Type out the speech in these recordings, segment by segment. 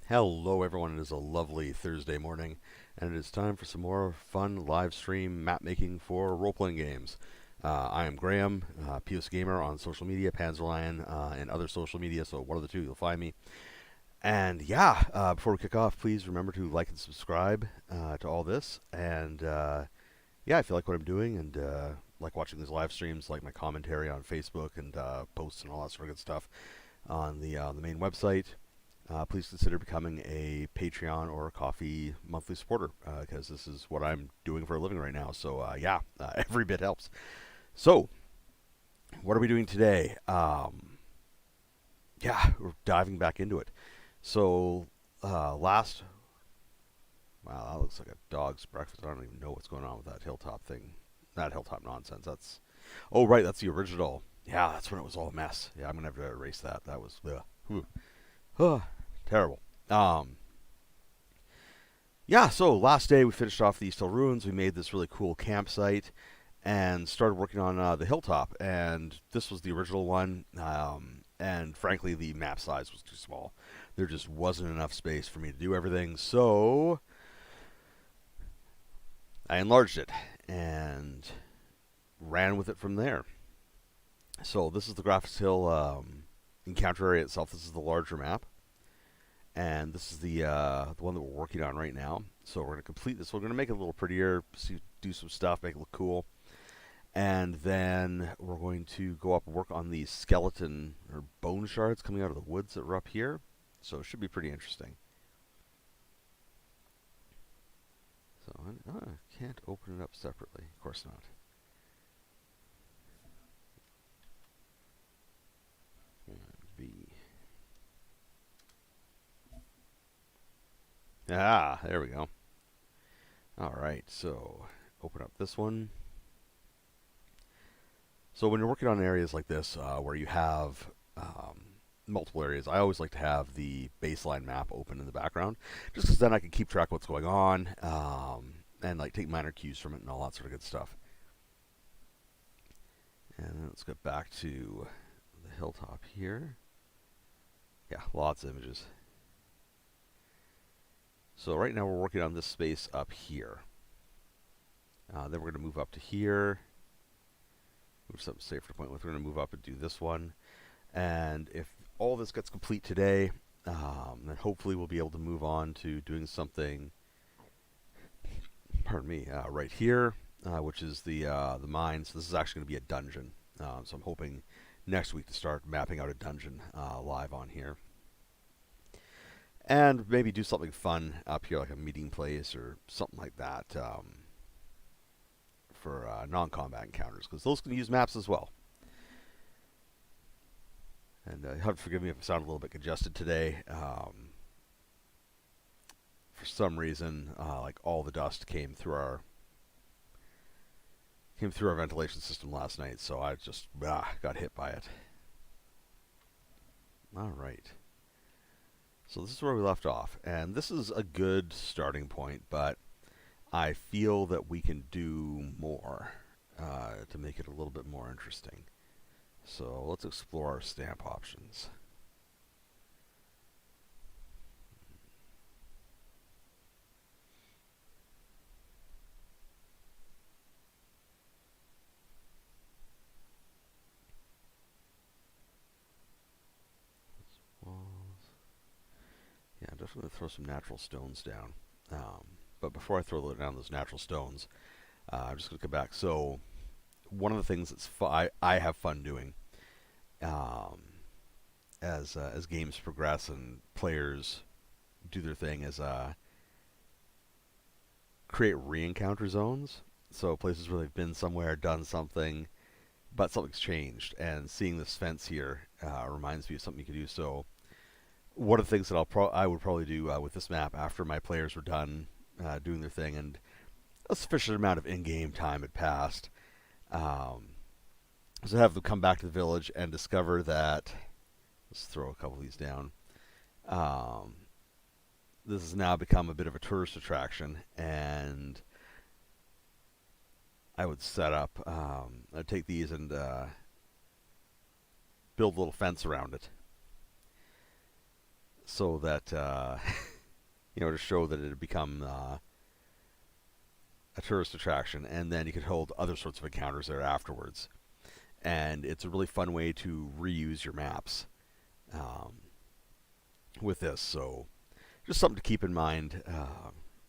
Hello, everyone. It is a lovely Thursday morning, and it is time for some more fun live stream map making for role playing games. I am Graham, PS Gamer on social media, Panzerlion, and other social media, so one of the two you'll find me. And yeah, before we kick off, please remember to like and subscribe to all this. And yeah, if you like what I'm doing and like watching these live streams, like my commentary on Facebook and posts and all that sort of good stuff on the main website, please consider becoming a Patreon or a Coffee monthly supporter because this is what I'm doing for a living right now. So yeah, every bit helps. So, what are we doing today? Yeah, we're diving back into it. So, last. Wow, that looks like a dog's breakfast. I don't even know what's going on with that Hilltop thing. That Hilltop nonsense. That's. Oh, right, that's the original. Yeah, that's when it was all a mess. Yeah, I'm going to have to erase that. That was. Terrible. Yeah, so last day we finished off the East Hill Ruins. We made this really cool campsite and started working on the Hilltop. And this was the original one. And frankly, the map size was too small. There just wasn't enough space for me to do everything. So I enlarged it and ran with it from there. So this is the Grafis Hill encounter area itself. This is the larger map. And this is the one that we're working on right now. So we're going to complete this. We're going to make it a little prettier, do some stuff, make it look cool. And then we're going to go up and work on the skeleton or bone shards coming out of the woods that were up here. So it should be pretty interesting. So I can't open it up separately. Of course not. B. Ah, there we go. All right, so open up this one. So when you're working on areas like this, where you have multiple areas, I always like to have the baseline map open in the background, just because then I can keep track of what's going on and like take minor cues from it and all that sort of good stuff. And let's get back to the hilltop here. Yeah, lots of images. So right now we're working on this space up here. Then we're going to move up to here. Move something safer to point with. We're going to move up and do this one. And if all this gets complete today, then hopefully we'll be able to move on to doing something, pardon me, right here, which is the mines. This is actually going to be a dungeon. So I'm hoping next week to start mapping out a dungeon live on here. And maybe do something fun up here, like a meeting place or something like that for non-combat encounters, because those can use maps as well. And you have to forgive me if I sound a little bit congested today. For some reason, like all the dust came through our ventilation system last night, so I just got hit by it. All right. So this is where we left off, and this is a good starting point, but I feel that we can do more to make it a little bit more interesting. So let's explore our stamp options. Yeah, definitely throw some natural stones down. But before I throw down those natural stones, I'm just going to come back. So one of the things that's I have fun doing as games progress and players do their thing is create re-encounter zones. So places where they've been somewhere, done something, but something's changed. And seeing this fence here reminds me of something you could do. So one of the things that I would probably do with this map after my players were done doing their thing and a sufficient amount of in-game time had passed, so have them come back to the village and discover that. Let's throw a couple of these down. This has now become a bit of a tourist attraction, and I would set up. I'd take these and build a little fence around it. so that to show that it had become a tourist attraction, and then you could hold other sorts of encounters there afterwards. And it's a really fun way to reuse your maps um, with this. So just something to keep in mind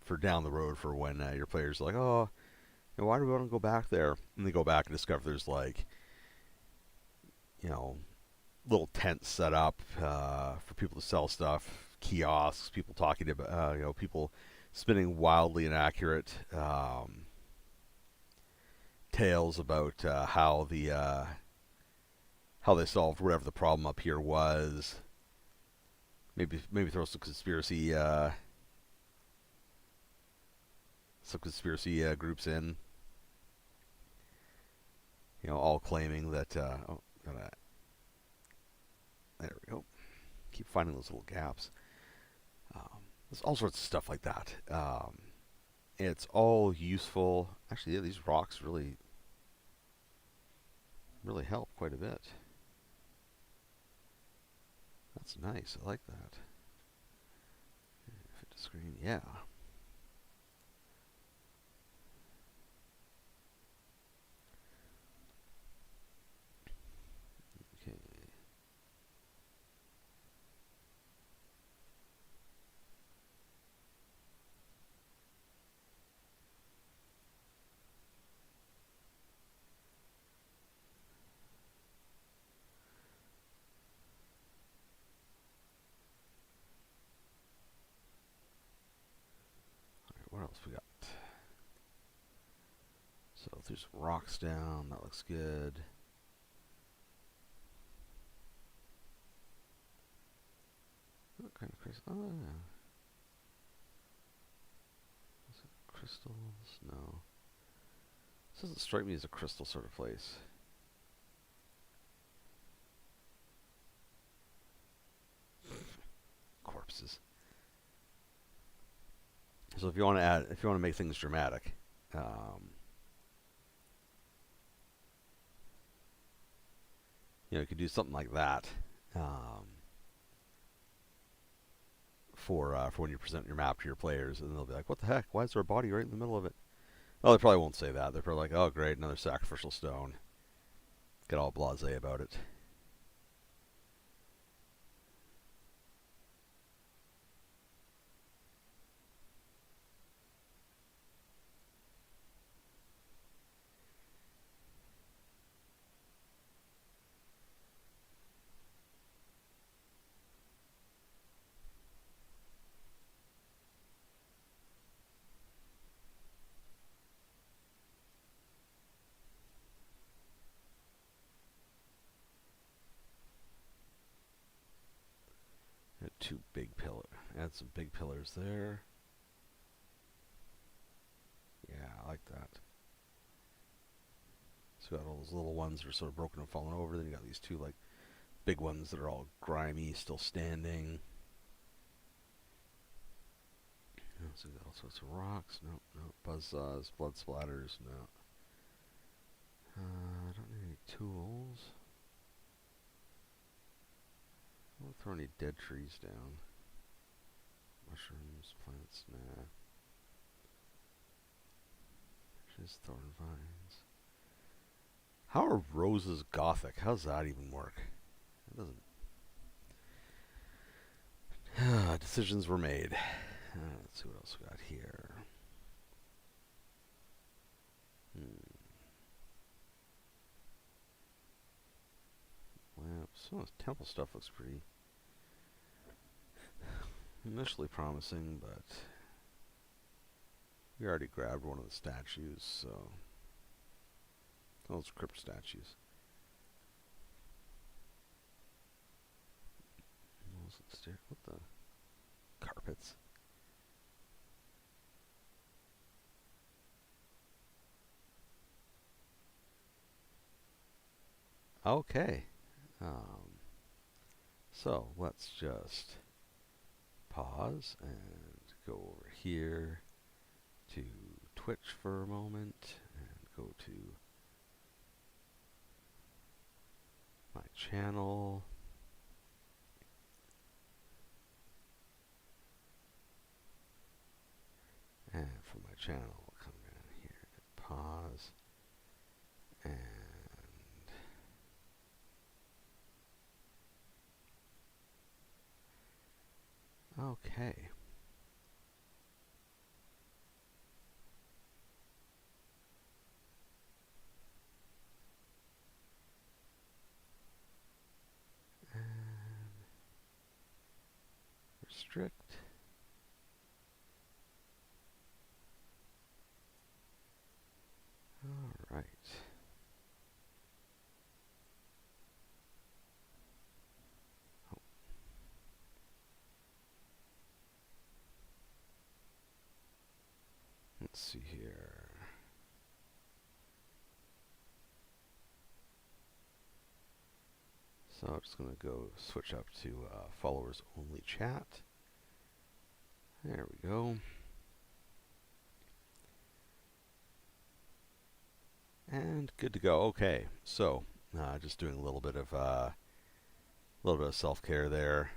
for down the road for when your players are like, oh, why do we want to go back there? And they go back and discover there's like, you know, little tents set up for people to sell stuff, kiosks, people talking about, people spinning wildly inaccurate tales about how they solved whatever the problem up here was. Maybe throw some conspiracy groups in, all claiming that. There we go. Keep finding those little gaps. There's all sorts of stuff like that. It's all useful. Actually, yeah, these rocks really help quite a bit. That's nice. I like that. Fit to screen. Yeah. Okay. What else we got? So there's some rocks down. That looks good. What kind of crystal? Oh, yeah. Is it crystals? No. This doesn't strike me as a crystal sort of place. Corpses. So if you want to make things dramatic, you could do something like that for when you present your map to your players, and they'll be like, "What the heck? Why is there a body right in the middle of it?" Oh, they probably won't say that. They're probably like, "Oh, great, another sacrificial stone." Get all blasé about it. Two big pillars. Add some big pillars there. Yeah, I like that. So you got all those little ones that are sort of broken and falling over. Then you got these two like big ones that are all grimy, still standing. So you got all sorts of rocks. No, buzzsaws, blood splatters. No. I don't need any tools. I don't throw any dead trees down. Mushrooms, plants, nah. Just thorn vines. How are roses gothic? How does that even work? It doesn't. Decisions were made. Let's see what else we got here. Well, some of the temple stuff looks pretty initially promising, but we already grabbed one of the statues, so those crypt statues. What the carpets? Okay. So let's just pause and go over here to Twitch for a moment and go to my channel. And for my channel, we'll come down here, pause, and okay. And restrict. All right. Oh. Let's see here. So I'm just going to go switch up to followers only chat. There we go. And good to go. Okay, so just doing a little bit of self-care there.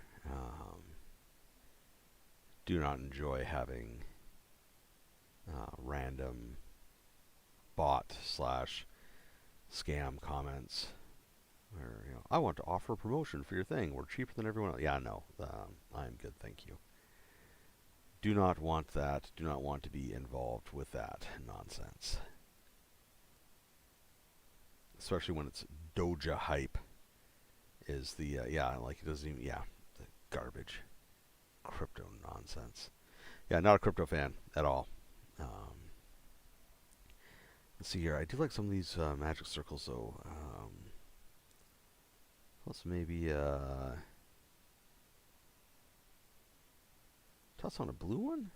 Do not enjoy having random bot slash scam comments where, you know, I want to offer a promotion for your thing. We're cheaper than everyone else. Yeah, no, I'm good, thank you. Do not want that. Do not want to be involved with that nonsense. Especially when it's Doja hype is the, yeah, like it doesn't even, yeah, the garbage. Crypto nonsense. Yeah, not a crypto fan at all. Let's see here. I do like some of these magic circles, though. Let's maybe toss on a blue one.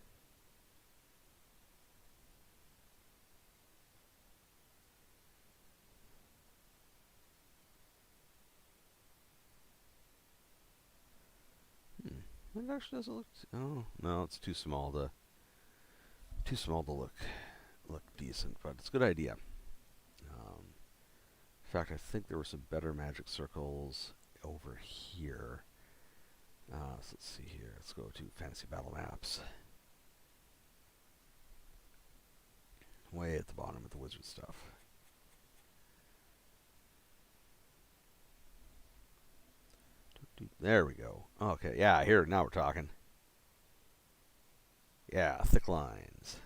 It actually doesn't look. Oh no, it's too small to look decent, but it's a good idea. In fact, I think there were some better magic circles over here. So let's see here. Let's go to Fantasy Battle Maps. Way at the bottom of the wizard stuff. There we go. Okay, yeah, here, now we're talking. Yeah, thick lines.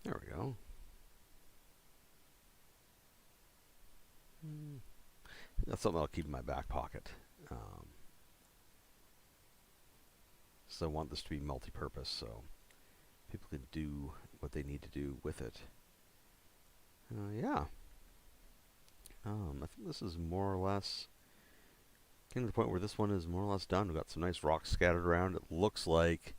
There we go. That's something I'll keep in my back pocket. So I want this to be multi-purpose, so people can do what they need to do with it. Yeah. I think this is more or less getting to the point where this one is more or less done. We've got some nice rocks scattered around. It looks like,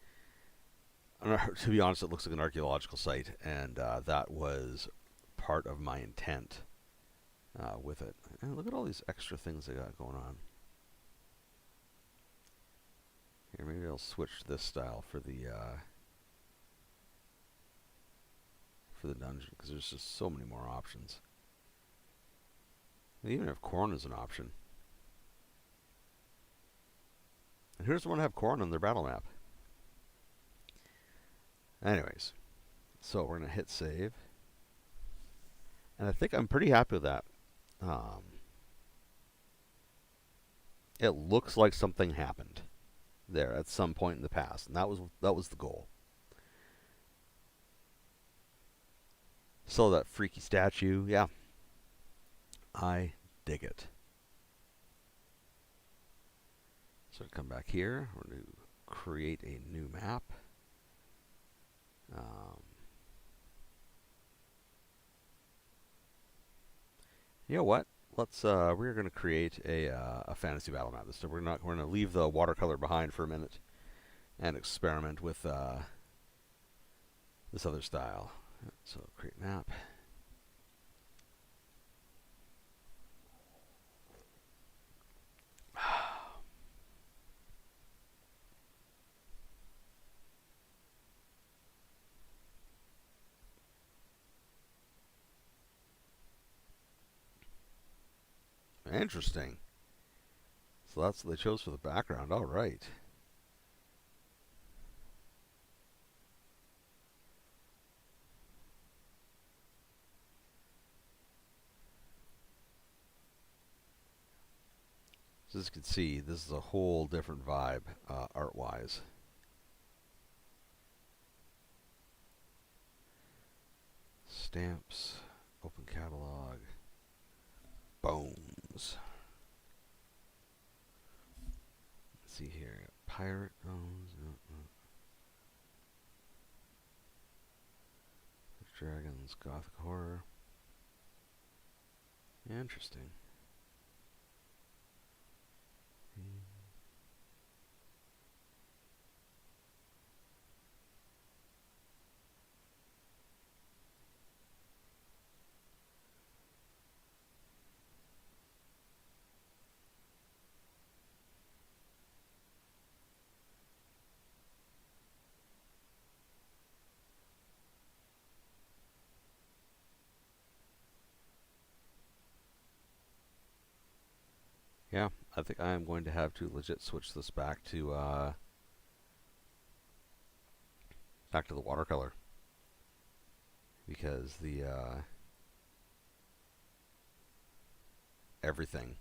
to be honest, it looks like an archaeological site, and that was part of my intent with it. And look at all these extra things they got going on. Here, maybe I'll switch this style for the dungeon, because there's just so many more options. They even have corn as an option. And who doesn't want to have corn on their battle map? Anyways, so we're going to hit save. And I think I'm pretty happy with that. It looks like something happened there at some point in the past, and that was the goal. So that freaky statue, yeah, I dig it. So come back here. We're going to create a new map. You know what? We're going to create a fantasy battle map. So we're going to leave the watercolor behind for a minute and experiment with this other style. So create map. Interesting. So that's what they chose for the background. All right. So as you can see, this is a whole different vibe art-wise. Stamps, open catalog, bones. Let's see here. Pirate bones. Dragons, gothic horror. Interesting. Yeah, I think I am going to have to legit switch this back to the watercolor because the everything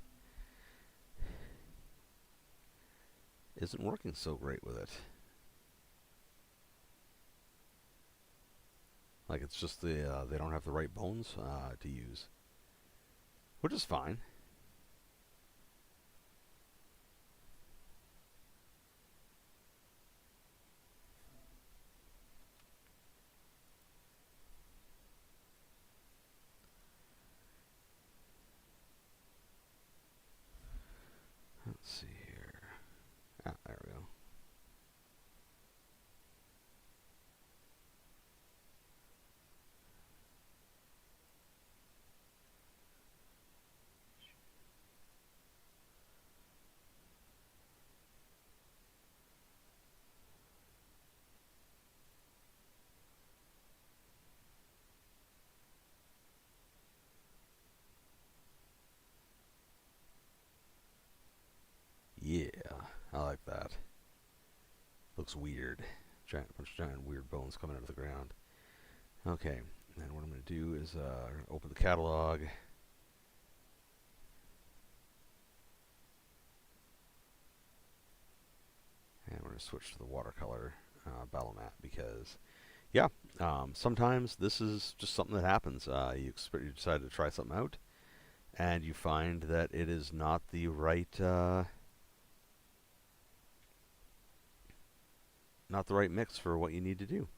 isn't working so great with it. Like it's just they don't have the right bones to use, which is fine. Let's see here. Ah, there we go. Yeah, I like that. Looks weird. Bunch of giant weird bones coming out of the ground. Okay, and what I'm going to do is open the catalog. And we're going to switch to the watercolor battle map because, yeah, sometimes this is just something that happens. You decide to try something out, and you find that it is not the right mix for what you need to do.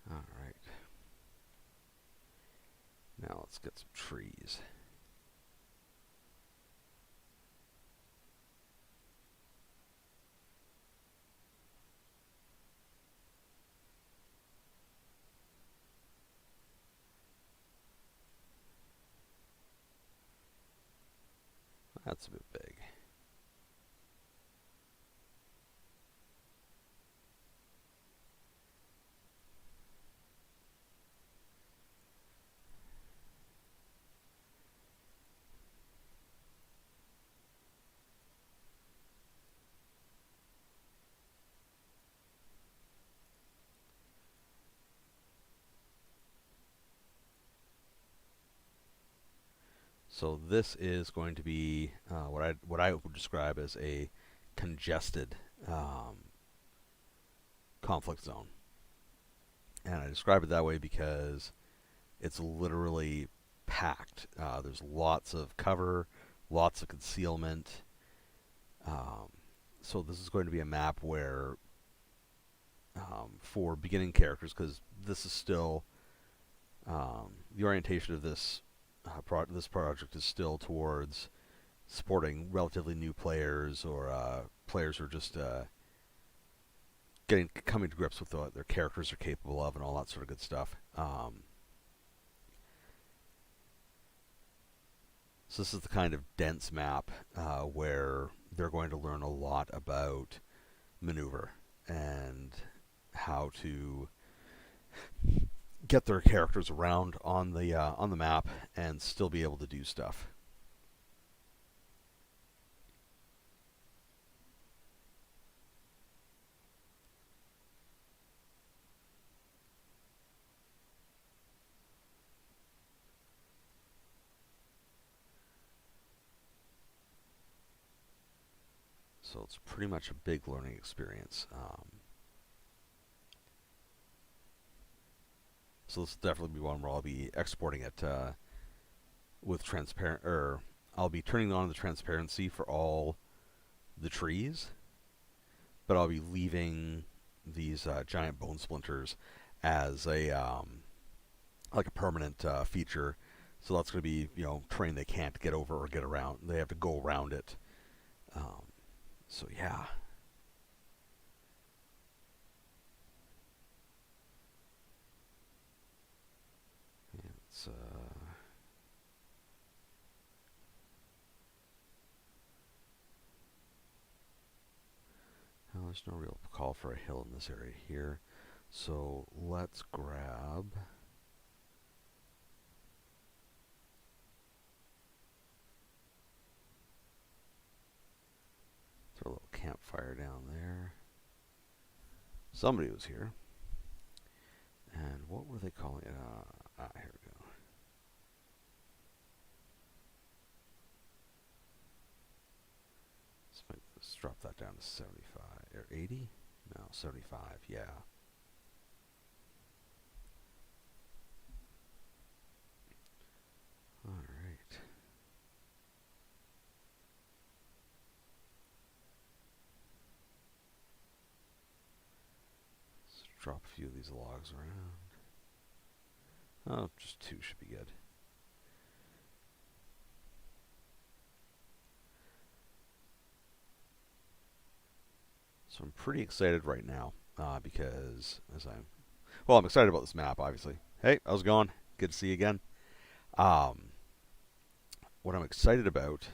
All right. Now let's get some trees. That's a bit big. So this is going to be what I would describe as a congested conflict zone, and I describe it that way because it's literally packed. There's lots of cover, lots of concealment. Um, so this is going to be a map where, for beginning characters, because this is still the orientation of this project is still towards supporting relatively new players or players who are just coming to grips with what their characters are capable of and all that sort of good stuff. So this is the kind of dense map where they're going to learn a lot about maneuver and how to get their characters around on the map and still be able to do stuff. So it's pretty much a big learning experience. So this will definitely be one where I'll be exporting it with transparent, or I'll be turning on the transparency for all the trees, but I'll be leaving these giant bone splinters as a like a permanent feature. So that's going to be terrain they can't get over or get around. They have to go around it. Um, so yeah, it's well, there's no real call for a hill in this area here. So let's grab. Throw a little campfire down there. Somebody was here. And what were they calling it? Here we go. Let's drop that down to 75 or 80. No, 75. Yeah. All right. Let's drop a few of these logs around. Oh, just two should be good. So I'm pretty excited right now because I'm excited about this map, obviously. Hey, how's it going? Good to see you again. Um, what I'm excited about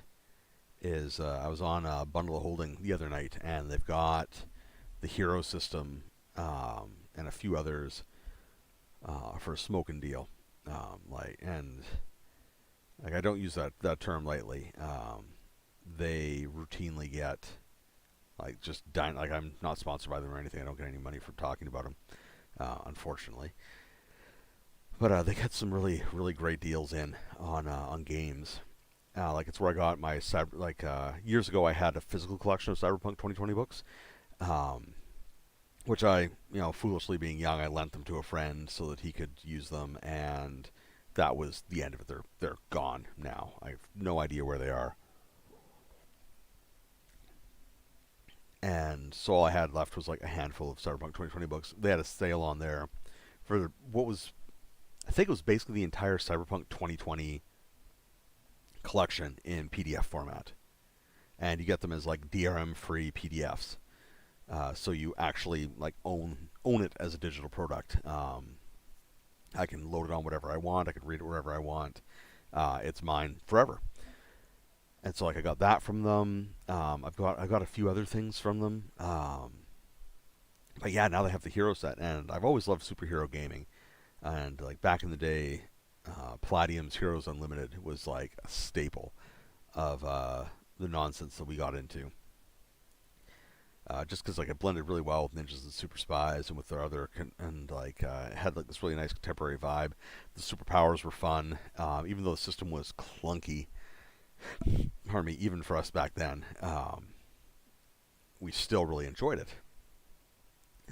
is I was on Bundle of Holding the other night, and they've got the hero system and a few others for a smoking deal. Like I don't use that term lightly. They routinely get like just dying. Like I'm not sponsored by them or anything. I don't get any money from talking about them, unfortunately. But they get some really great deals in on games. Like it's where I got my years ago. I had a physical collection of Cyberpunk 2020 books, um, which I foolishly being young, I lent them to a friend so that he could use them, and that was the end of it. They're gone now. I have no idea where they are. And so all I had left was like a handful of Cyberpunk 2020 books. They had a sale on there for what was, I think it was basically the entire Cyberpunk 2020 collection in PDF format, and you get them as like DRM free PDFs. So you actually like own it as a digital product. I can load it on whatever I want. I can read it wherever I want. It's mine forever. And so like I got that from them. I got a few other things from them. But yeah, now they have the hero set, and I've always loved superhero gaming. And like back in the day, Palladium's Heroes Unlimited was like a staple of the nonsense that we got into. Just because like it blended really well with ninjas and super spies and with their other and like it had like this really nice contemporary vibe. The superpowers were fun, even though the system was clunky. Pardon me, even for us back then, we still really enjoyed it.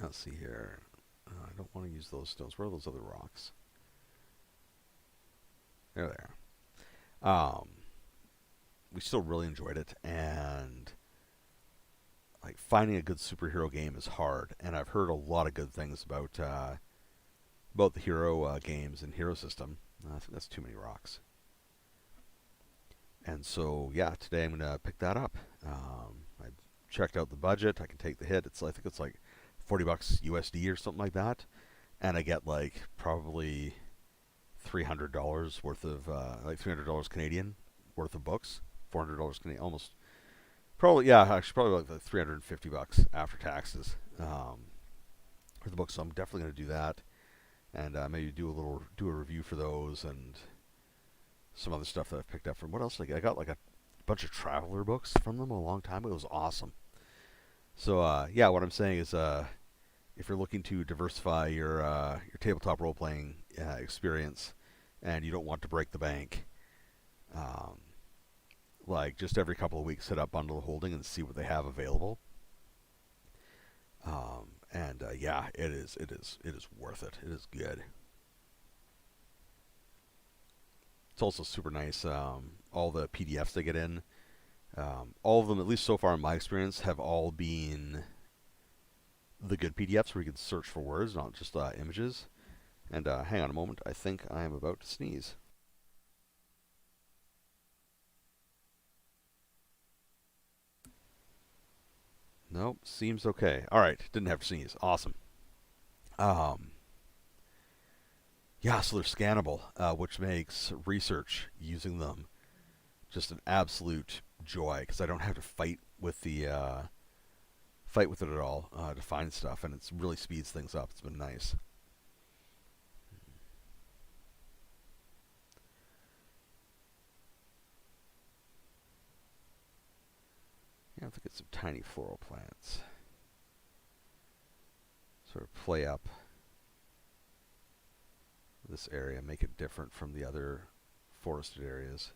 Let's see here. I don't want to use those stones. Where are those other rocks? There they are. We still really enjoyed it, and like finding a good superhero game is hard. And I've heard a lot of good things about the hero games and hero system. I think that's too many rocks. And so yeah, today I'm gonna pick that up. I checked out the budget. I can take the hit. I think it's like $40 USD or something like that, and I get like probably $300 worth of like $300 Canadian worth of books. $400 Canadian, almost probably yeah, actually probably like $350 after taxes for the books. So I'm definitely going to do that, and maybe do a review for those and some other stuff that I've picked up from. What else? Like I got like a bunch of traveler books from them a long time ago. It was awesome. So yeah, what I'm saying is if you're looking to diversify your tabletop role playing experience, and you don't want to break the bank, um, like just every couple of weeks, hit up Bundle of Holding and see what they have available. And yeah, it is worth it. It is good. It's also super nice. All the PDFs they get in, all of them, at least so far in my experience, have all been the good PDFs where you can search for words, not just images. And hang on a moment, I think I am about to sneeze. Nope, seems okay. All right, didn't have to sneeze. Awesome. Um, yeah, so they're scannable, which makes research using them just an absolute joy because I don't have to fight with it at all to find stuff, and it really speeds things up. It's been nice. Yeah, I have to get some tiny floral plants. Sort of play up this area, make it different from the other forested areas.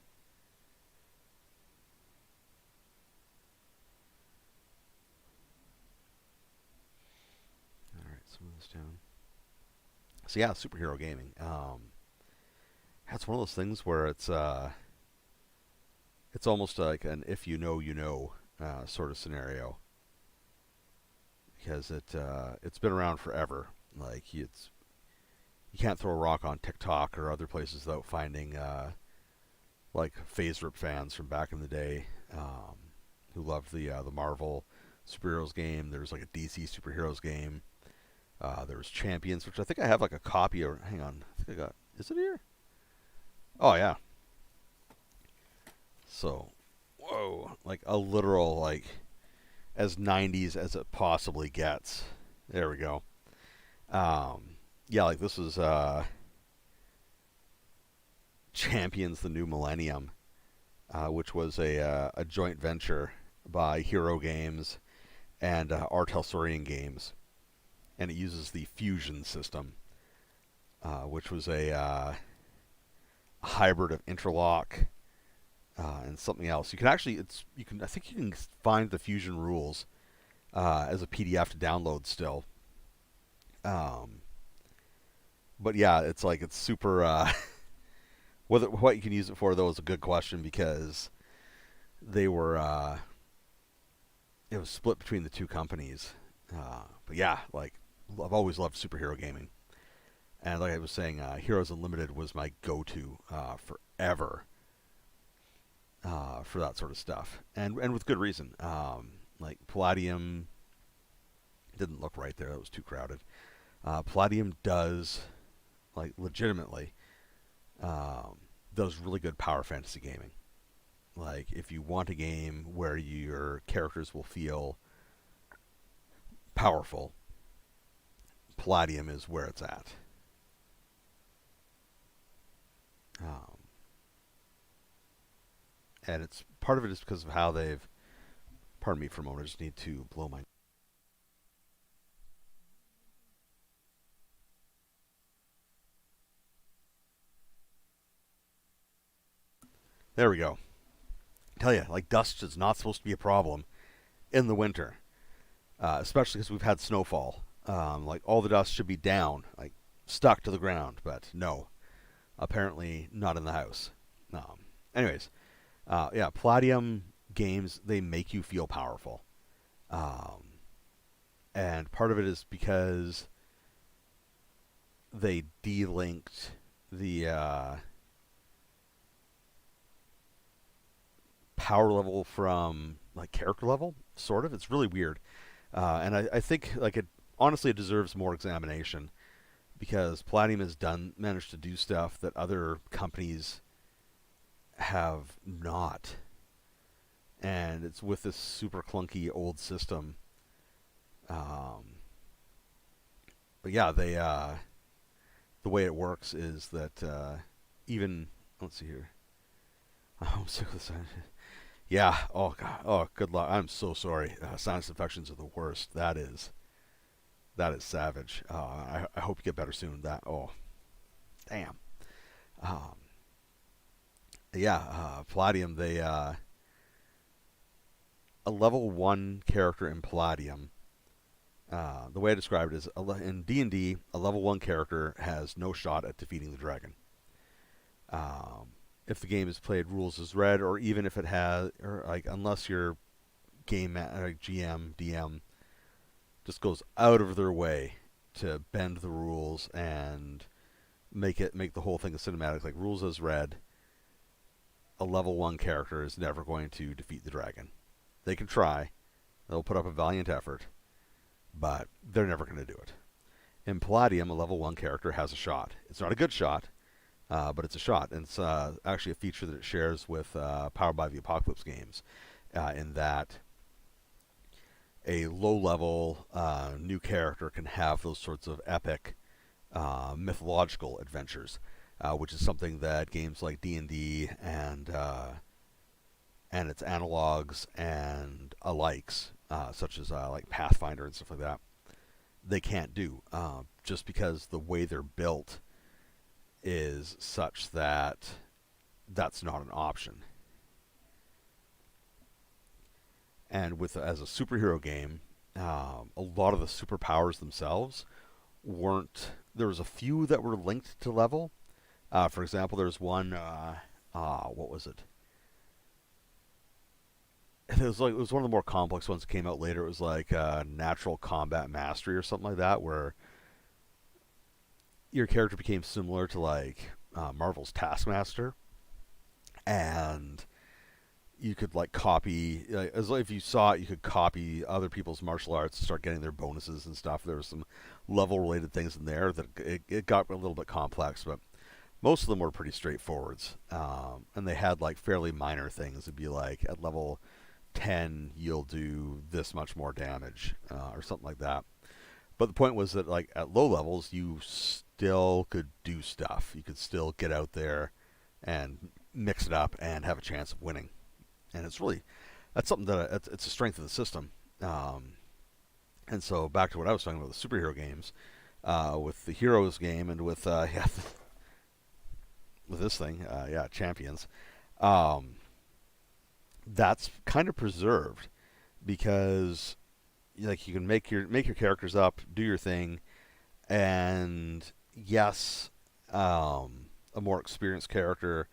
All right, some of this down. So yeah, superhero gaming. That's one of those things where it's almost like an if you know you know sort of scenario because it's been around forever. Like you can't throw a rock on TikTok or other places without finding like Phase Rip fans from back in the day who loved the Marvel superheroes game. There was like a DC superheroes game. There was Champions, which I think I have like a copy. Or hang on, I think I got. Is it here? Oh yeah. So, whoa, like a literal like as 90s as it possibly gets. There we go. Yeah, like this was Champions: The New Millennium, which was a joint venture by Hero Games and Art Helsorian Games, and it uses the Fusion system, which was a hybrid of interlock and something else. You can actually, I think you can find the Fusion rules as a PDF to download still. Um, but yeah, it's super. What you can use it for though is a good question because they were it was split between the two companies. But yeah, like I've always loved superhero gaming, and like I was saying, Heroes Unlimited was my go-to forever for that sort of stuff, and with good reason. Like Palladium didn't look right there; that was too crowded. Palladium does like legitimately um, does really good power fantasy gaming. Like if you want a game where your characters will feel powerful, Palladium is where it's at. Um, and it's part of it is because of how they've. Pardon me for a moment. I just need to blow my. There we go. Tell you, like dust is not supposed to be a problem in the winter, especially because we've had snowfall. Like all the dust should be down, like stuck to the ground, but no, apparently not in the house. Anyways, yeah, Palladium games they make you feel powerful, um, and part of it is because they delinked the power level from like character level, sort of. It's really weird, and I think like it honestly it deserves more examination because Palladium has done managed to do stuff that other companies have not. And it's with this super clunky old system. Um, but yeah, the way it works is that even let's see here. I'm sick of this. Yeah. Oh god. Oh, good luck. I'm so sorry. Sinus infections are the worst. That is savage. I hope you get better soon. That. Oh, damn. Um, yeah. Palladium. A level 1 character in Palladium. The way I describe it is in D&D, a level 1 character has no shot at defeating the dragon. If the game is played rules as read, or even if it has, or like unless your like GM, DM just goes out of their way to bend the rules and make the whole thing a cinematic, like rules as read, a level 1 character is never going to defeat the dragon. They can try, they'll put up a valiant effort, but they're never going to do it. In Palladium, a level 1 character has a shot. It's not a good shot, but it's a shot. And it's actually a feature that it shares with Powered by the Apocalypse games, in that a low-level new character can have those sorts of epic mythological adventures, which is something that games like D&D and its analogs and alikes, such as like Pathfinder and stuff like that, they can't do, just because the way they're built is such that that's not an option. And with as a superhero game, a lot of the superpowers themselves weren't. There was a few that were linked to level. For example, there's one. What was it? It was one of the more complex ones that came out later. It was like natural combat mastery or something like that, where your character became similar to like Marvel's Taskmaster, and you could like copy, as if you saw it, you could copy other people's martial arts and start getting their bonuses and stuff. There were some level related things in there that it got a little bit complex, but most of them were pretty straightforwards. And they had like fairly minor things. It'd be like at level 10 you'll do this much more damage, or something like that. But the point was that like at low levels you still could do stuff. You could still get out there and mix it up and have a chance of winning. And it's really, that's something that it's a strength of the system. And so back to what I was talking about, the superhero games, with the Heroes game and with yeah, with this thing, yeah, Champions, um, that's kind of preserved because like you can make your characters up, do your thing, and yes, a more experienced character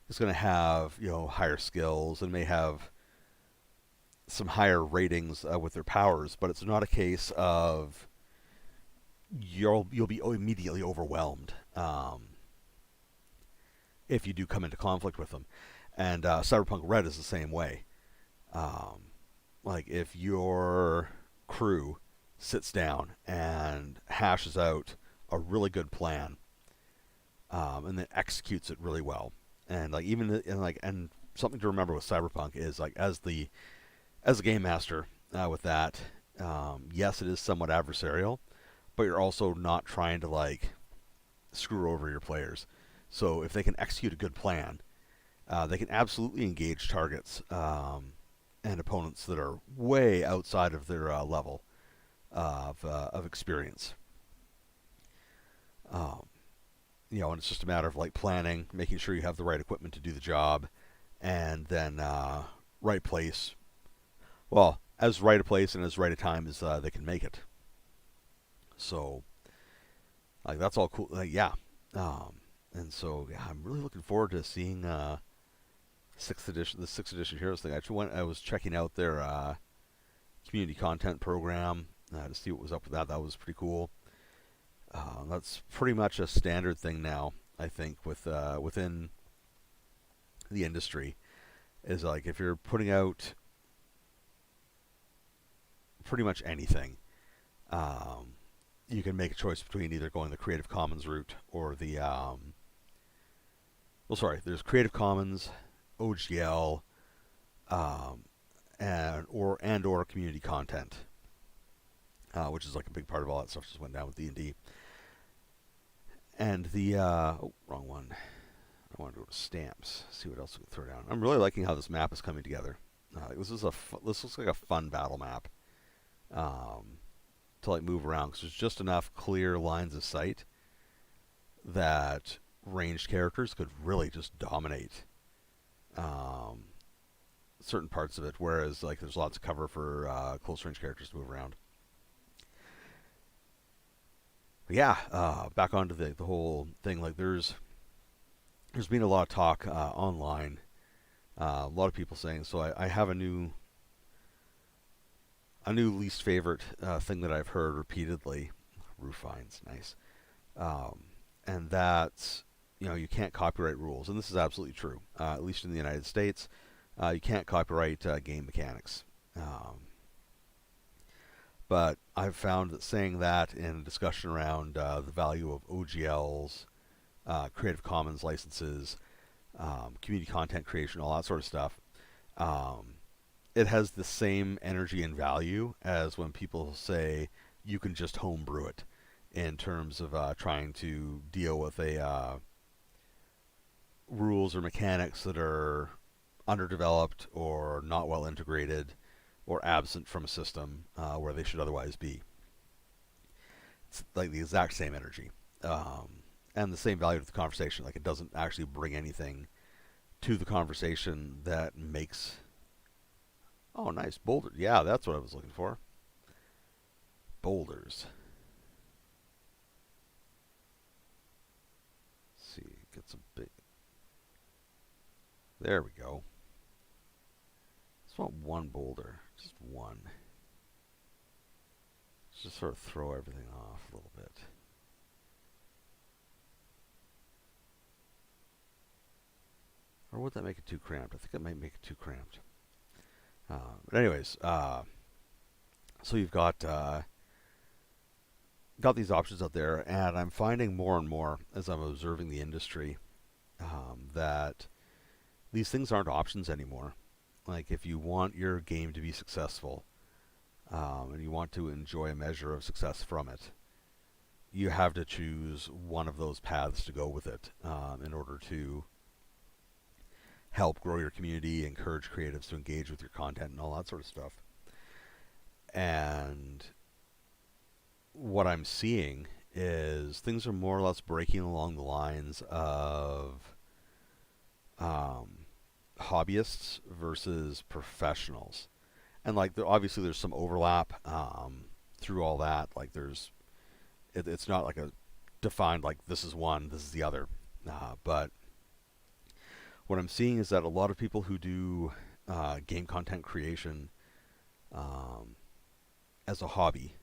is going to have higher skills and may have some higher ratings with their powers, but it's not a case of you'll be immediately overwhelmed if you do come into conflict with them. And Cyberpunk Red is the same way. Um, like if your crew sits down and hashes out a really good plan, and then executes it really well, and like even and something to remember with Cyberpunk is like as a game master, with that, yes, it is somewhat adversarial, but you're also not trying to like screw over your players. So if they can execute a good plan, they can absolutely engage targets, and opponents that are way outside of their level of experience. Um, and it's just a matter of like planning, making sure you have the right equipment to do the job, and then right place. Well, as right a place and as right a time as they can make it. So, like that's all cool. Like, yeah, and so yeah, I'm really looking forward to seeing the sixth edition Heroes thing. I was checking out their community content program to see what was up with that. That was pretty cool. That's pretty much a standard thing now, I think, within the industry. Is like if you're putting out pretty much anything, um, you can make a choice between either going the Creative Commons route or the well, sorry, there's Creative Commons, OGL, um, and or community content, which is like a big part of all that stuff. Just went down with D&D, and the oh, wrong one. I want to go to stamps. See what else we can throw down. I'm really liking how this map is coming together. This looks like a fun battle map to like move around because there's just enough clear lines of sight that ranged characters could really just dominate um, certain parts of it. Whereas like there's lots of cover for close range characters to move around. But yeah, back onto the whole thing. Like there's been a lot of talk online. A lot of people saying so. I have a new least favorite thing that I've heard repeatedly. Roof vines, nice. Um, and that's you can't copyright rules, and this is absolutely true. At least in the United States, you can't copyright game mechanics. But I've found that saying that in a discussion around the value of OGLs, Creative Commons licenses, community content creation, all that sort of stuff, um, it has the same energy and value as when people say you can just homebrew it in terms of trying to deal with a rules or mechanics that are underdeveloped or not well integrated or absent from a system where they should otherwise be. It's like the exact same energy and the same value to the conversation. Like it doesn't actually bring anything to the conversation that makes. Oh, nice boulder. Yeah, that's what I was looking for. Boulders. Let's see, get some big. There we go. Just want one boulder, just one. Let's just sort of throw everything off a little bit. Or would that make it too cramped? I think it might make it too cramped. But anyways, so you've got these options out there, and I'm finding more and more as I'm observing the industry that these things aren't options anymore. Like if you want your game to be successful and you want to enjoy a measure of success from it, you have to choose one of those paths to go with it in order to help grow your community, encourage creatives to engage with your content, and all that sort of stuff. And what I'm seeing is things are more or less breaking along the lines of hobbyists versus professionals. And like, obviously, there's some overlap through all that. Like, it's not like a defined like this is one, this is the other. But what I'm seeing is that a lot of people who do game content creation as a hobby,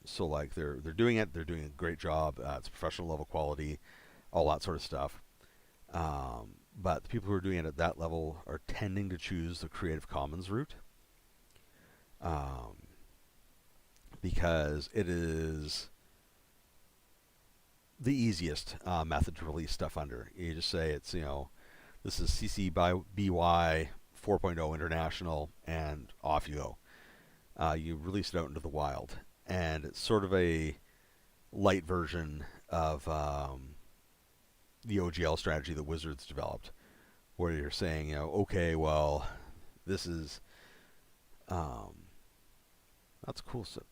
so like they're doing it, they're doing a great job. It's professional level quality, all that sort of stuff. But the people who are doing it at that level are tending to choose the Creative Commons route um, because it is the easiest method to release stuff under. You just say it's this is CC by BY 4.0 International, and off you go. You release it out into the wild, and it's sort of a light version of the OGL strategy that Wizards developed, where you're saying, okay, well, this is that's cool. So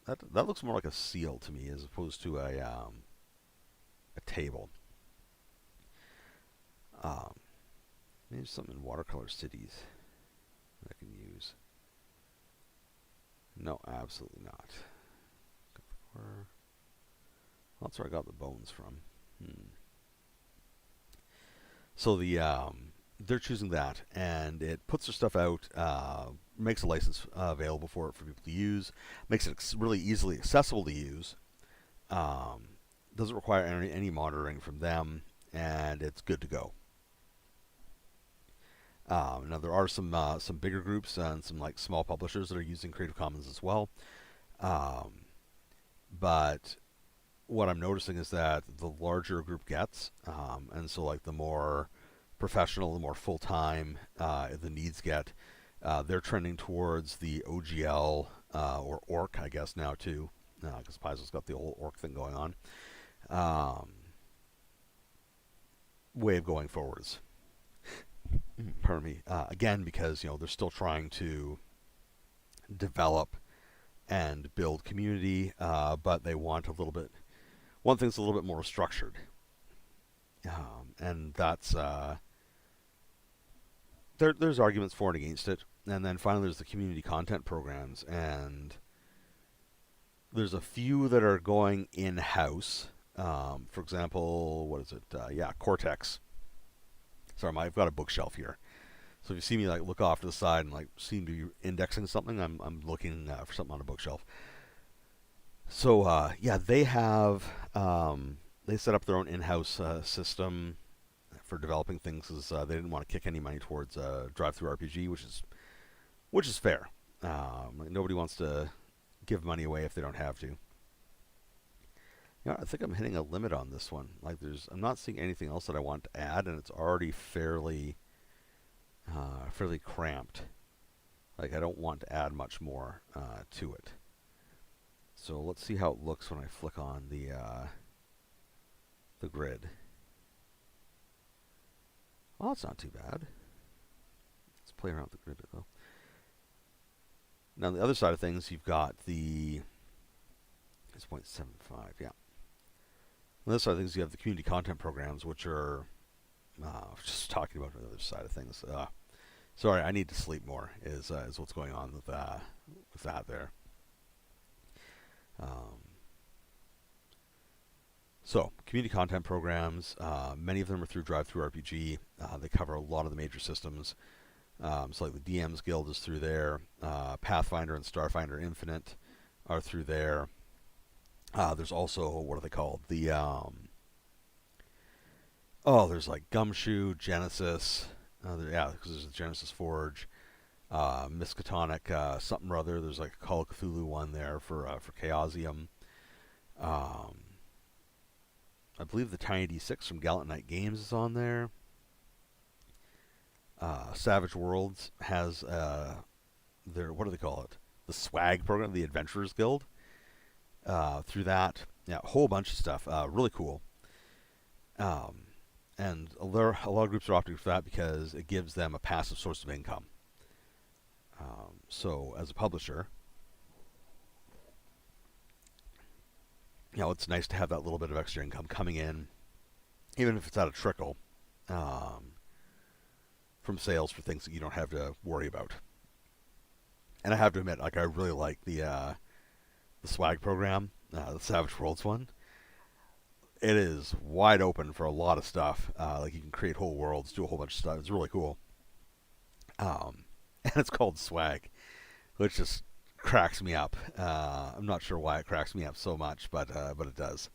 that looks more like a seal to me as opposed to a table. Um, Maybe something in watercolor cities that I can use. No, absolutely not. That's where I got the bones from. So they're choosing that, and it puts their stuff out, makes a license available for it for people to use, makes it really easily accessible to use. Doesn't require any monitoring from them, and it's good to go. Now there are some bigger groups and some like small publishers that are using Creative Commons as well, but what I'm noticing is that the larger a group gets, and so like the more professional, the more full time the needs get, they're trending towards the OGL or orc, I guess now too, because Paizo's got the whole orc thing going on. Um, Way of going forwards. Pardon me. Again, because they're still trying to develop and build community, but they want a little bit. One thing's a little bit more structured, and that's there's arguments for and against it. And then finally, there's the community content programs, and there's a few that are going in house. For example, what is it? Yeah, Cortex. Sorry, I've got a bookshelf here. So if you see me like look off to the side and like seem to be indexing something, I'm looking for something on a bookshelf. So yeah, they set up their own in-house system for developing things, because they didn't want to kick any money towards drive-through RPG, which is fair. Nobody wants to give money away if they don't have to. I think I'm hitting a limit on this one. Like, I'm not seeing anything else that I want to add, and it's already fairly cramped. Like, I don't want to add much more to it. So let's see how it looks when I flick on the grid. Well, it's not too bad. Let's play around with the grid though. Now, on the other side of things, you've got it's 0.75, yeah. On the other side of things, you have the community content programs, which are just talking about the other side of things. Sorry, I need to sleep more. Is what's going on with that there. So, community content programs, many of them are through drive-through RPG. They cover a lot of the major systems. So like the DM's Guild is through there. Pathfinder and Starfinder Infinite are through there. There's also, what are they called? There's like Gumshoe, Genesis. Yeah, because there's a Genesis Forge. Miskatonic, something or other. There's like a Call of Cthulhu one there for Chaosium. I believe the Tiny D6 from Gallant Knight Games is on there. Savage Worlds has their, what do they call it? The swag program, the Adventurers Guild. Through that, yeah, a whole bunch of stuff. Really cool. And a lot of groups are opting for that because it gives them a passive source of income. So as a publisher, it's nice to have that little bit of extra income coming in, even if it's at a trickle, from sales for things that you don't have to worry about. And I have to admit, like, I really like the swag program, the Savage Worlds one. It is wide open for a lot of stuff. Like, you can create whole worlds, do a whole bunch of stuff. It's really cool. And it's called swag, which just cracks me up. I'm not sure why it cracks me up so much, but it does.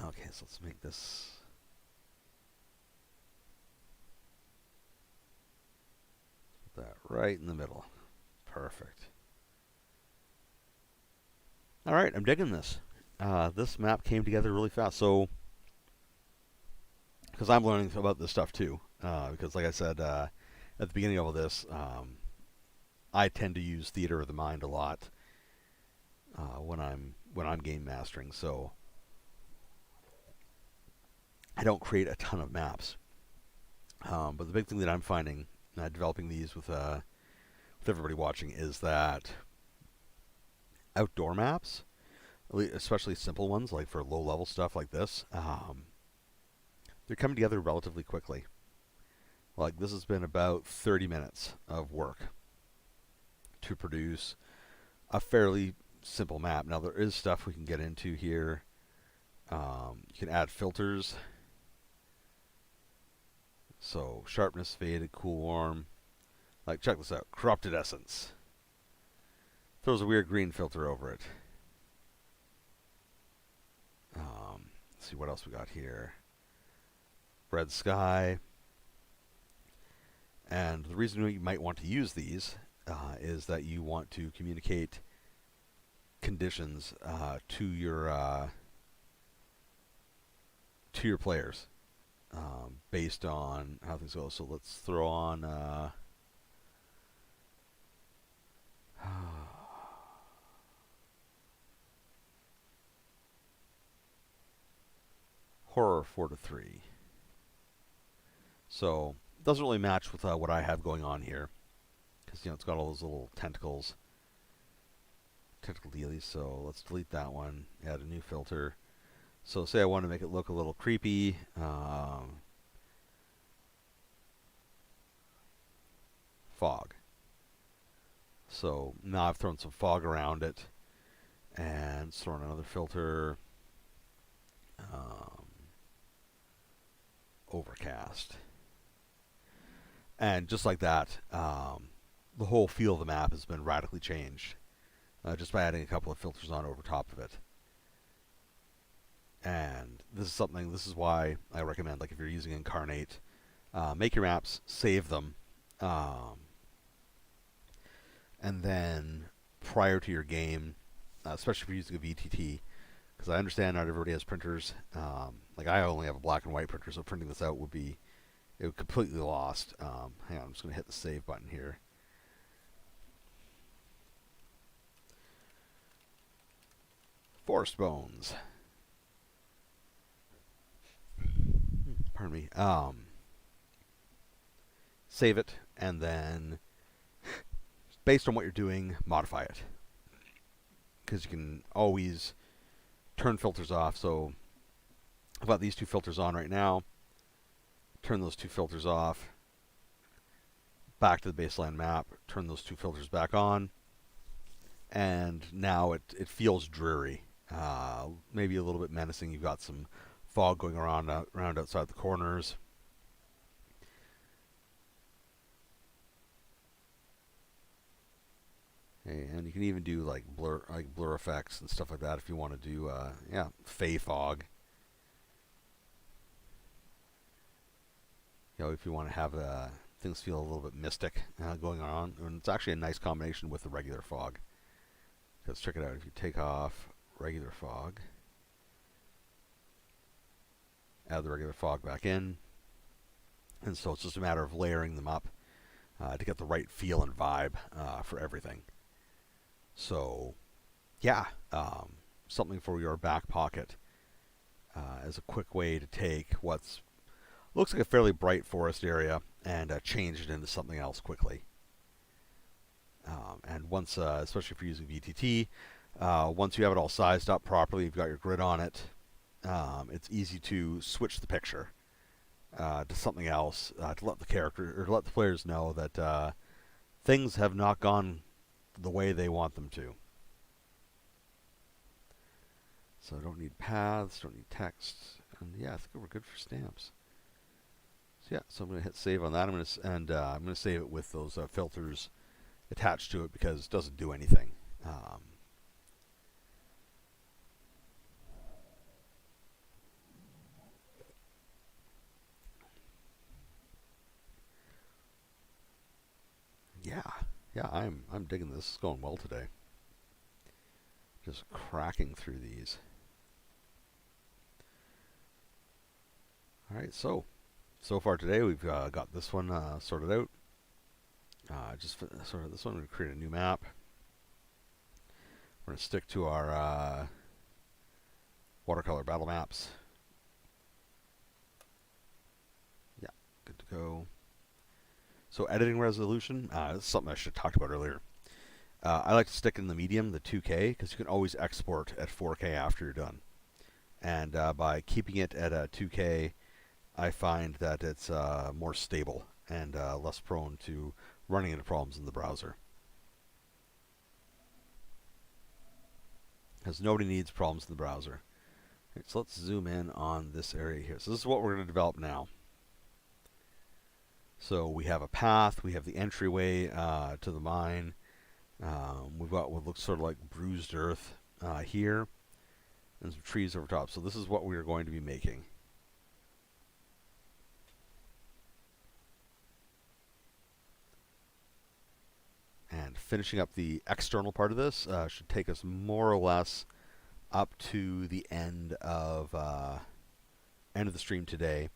Okay, so let's make this. Put that right in the middle. Perfect. All right, I'm digging this. This map came together really fast. So, because I'm learning about this stuff too. Because, like I said at the beginning of all this, I tend to use theater of the mind a lot when I'm game mastering. So, I don't create a ton of maps. But the big thing that I'm finding developing these with everybody watching is that outdoor maps, especially simple ones like for low level stuff like this, they're coming together relatively quickly. Like, this has been about 30 minutes of work to produce a fairly simple map. Now, there is stuff we can get into here. You can add filters. So, sharpness, faded, cool, warm. Like, check this out. Corrupted essence. Throws a weird green filter over it. Let's see what else we got here. Red sky. And the reason you might want to use these is that you want to communicate conditions to your players based on how things go. So let's throw on horror 4 to 3. So it doesn't really match with what I have going on here, because it's got all those little tentacle dealies. So let's delete that one. Add a new filter. So say I want to make it look a little creepy. Fog. So now I've thrown some fog around it, and thrown another filter. Overcast. And just like that, the whole feel of the map has been radically changed just by adding a couple of filters on over top of it. And this is why I recommend, like if you're using Incarnate, make your maps, save them, and then prior to your game, especially if you're using a VTT, because I understand not everybody has printers. Like I only have a black and white printer, so printing this out would be completely lost. Hang on, I'm just going to hit the save button here. Forest Bones. Pardon me. Save it, and then, based on what you're doing, modify it. Because you can always turn filters off. So I've got these two filters on right now. Turn those two filters off. Back to the baseline map. Turn those two filters back on. And now it feels dreary. Maybe a little bit menacing. You've got some fog going around outside the corners. Okay, and you can even do like blur effects and stuff like that if you want to do fey fog. If you want to have things feel a little bit mystic going on, and it's actually a nice combination with the regular fog. Let's check it out. If you take off regular fog, add the regular fog back in, and so it's just a matter of layering them up to get the right feel and vibe for everything. So, yeah, something for your back pocket as a quick way to take what's looks like a fairly bright forest area and change it into something else quickly. And once, especially if you're using VTT, once you have it all sized up properly, you've got your grid on it, it's easy to switch the picture to something else to let the players know that things have not gone the way they want them to. So I don't need paths, don't need text, and yeah, I think we're good for stamps. So yeah, so I'm going to hit save on that. I'm going to save it with those filters attached to it because it doesn't do anything. Yeah, I'm digging this. It's going well today. Just cracking through these. All right, so far today we've got this one sorted out. Just sorted this one. We're going to create a new map. We're going to stick to our watercolor battle maps. Yeah, good to go. So editing resolution, this is something I should have talked about earlier. I like to stick in the medium, the 2K, because you can always export at 4K after you're done. And by keeping it at a 2K, I find that it's more stable and less prone to running into problems in the browser. Because nobody needs problems in the browser. Right, so let's zoom in on this area here. So this is what we're going to develop now. So we have a path, we have the entryway to the mine. We've got what looks sort of like bruised earth here, and some trees over top. So this is what we are going to be making. And finishing up the external part of this should take us more or less up to the end of the stream today,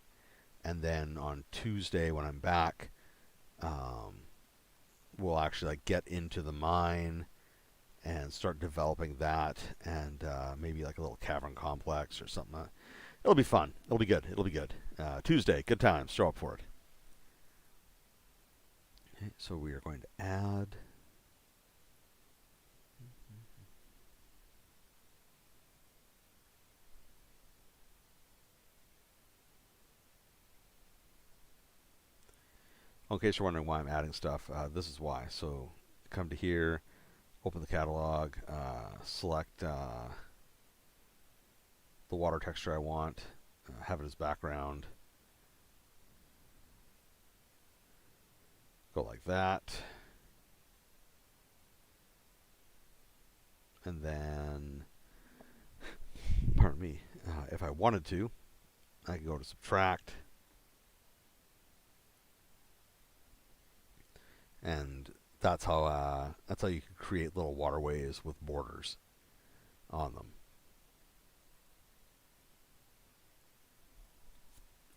and then on Tuesday when I'm back, we'll actually get into the mine and start developing that, and maybe like a little cavern complex or something. It'll be fun. It'll be good. It'll be good. Tuesday, good times. Show up for it. Okay, so we are going to add. In case you're wondering why I'm adding stuff, this is why. So come to here, open the catalog, select the water texture I want, have it as background. Go like that. And then, pardon me, if I wanted to, I can go to subtract. And that's how you can create little waterways with borders on them.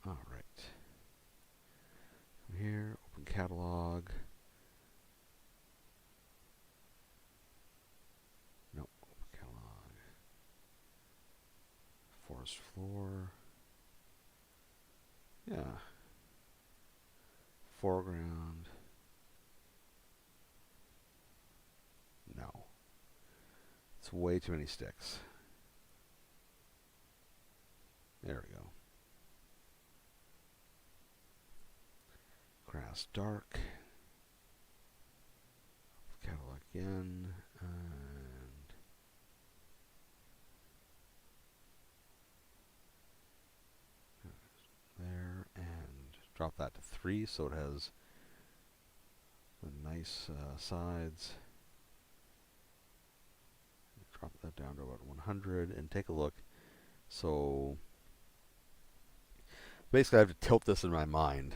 All right. From here, open catalog. Nope, open catalog. Forest floor. Yeah. Foreground. No. It's way too many sticks. There we go. Grass dark. Catalog again. And there. And drop that to 3 so it has the nice sides. Drop that down to about 100 and take a look. So basically I have to tilt this in my mind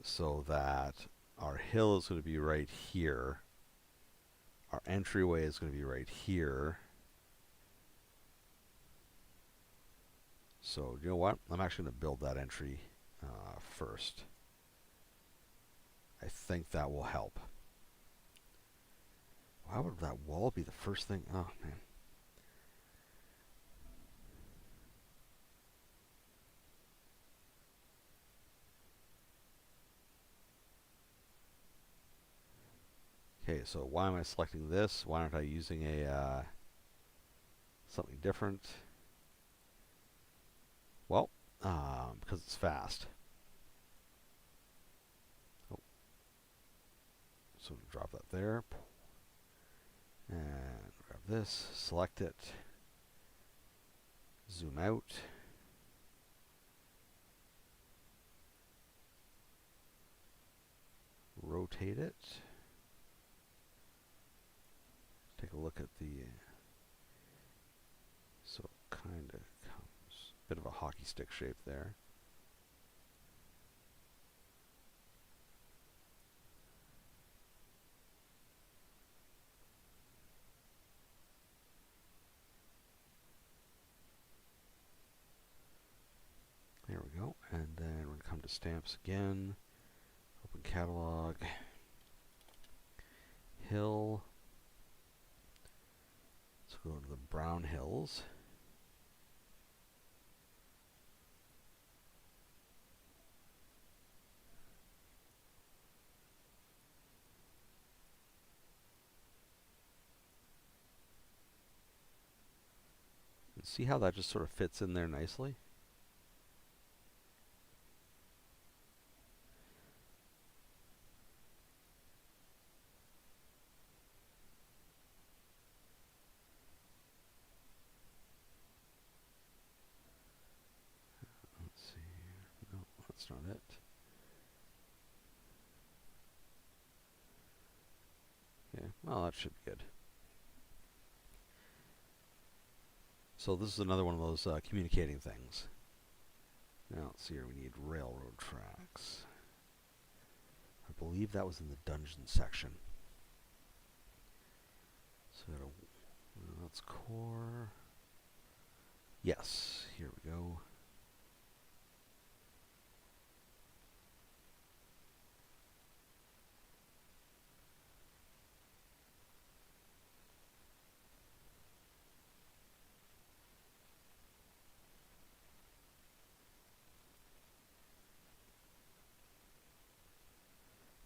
so that our hill is going to be right here. Our entryway is going to be right here. So you know what? I'm actually going to build that entry first. I think that will help. Why would that wall be the first thing? Oh, man. Okay, so why am I selecting this? Why aren't I using a something different? Well, because it's fast. Oh. So drop that there. And grab this, select it, zoom out. Rotate it. Take a look at the, so it kind of comes, bit of a hockey stick shape there. There we go. And then we're going to come to stamps again. Open catalog. Hill. Let's go to the Brown Hills. And see how that just sort of fits in there nicely? That's not it. Okay, well, that should be good. So this is another one of those communicating things. Now, let's see here, we need railroad tracks. I believe that was in the dungeon section. So that's core. Yes, here we go.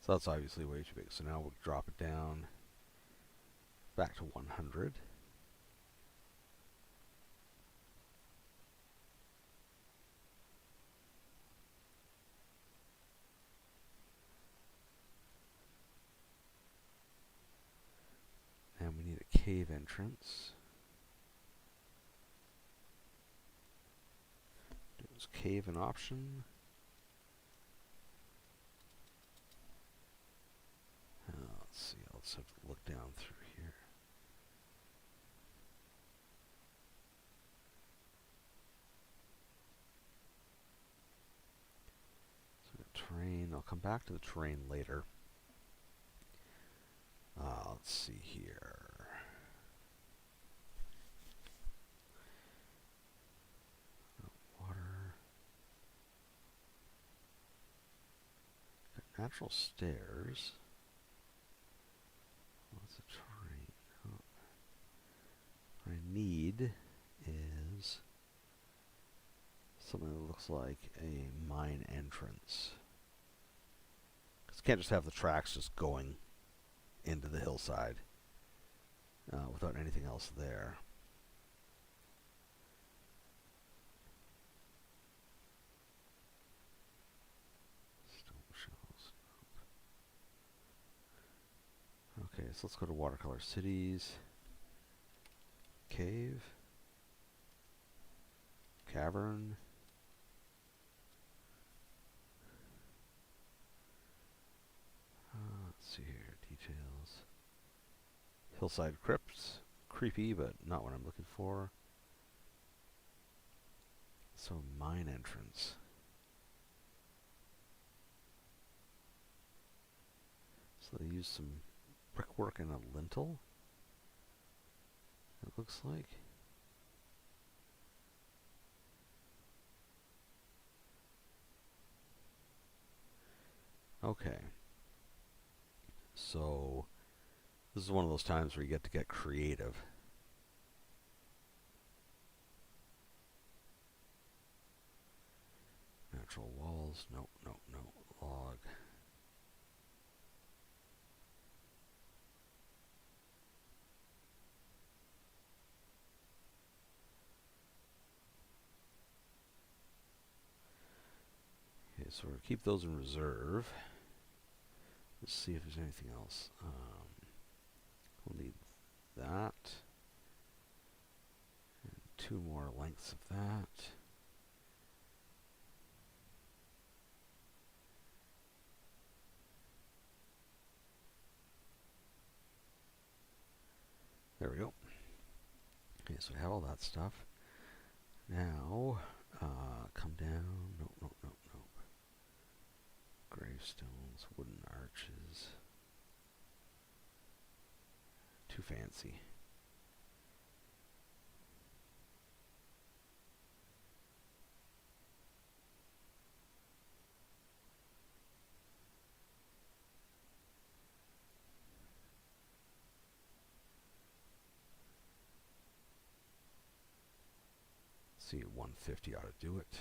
So that's obviously way too big. So now we'll drop it down back to 100. And we need a cave entrance. Is cave an option? Let's see. Let's have to look down through here. So terrain. I'll come back to the terrain later. Let's see here. Water. Got natural stairs. What's the terrain? Oh. What I need is something that looks like a mine entrance. Because you can't just have the tracks just going into the hillside without anything else there. Stone shells. Okay, so let's go to watercolor cities. Cave. Cavern. Let's see here. Details. Hillside crypts. Creepy, but not what I'm looking for. So, mine entrance. So they use some brickwork and a lintel, it looks like. Okay. So, this is one of those times where you get to get creative. Natural walls. No. Log. Okay, so we'll keep those in reserve. Let's see if there's anything else. We'll need that. And 2 more lengths of that. There we go. Okay, so we have all that stuff. Now, come down. Nope. Gravestones, wooden arches. Too fancy. Let's see, 150 ought to do it.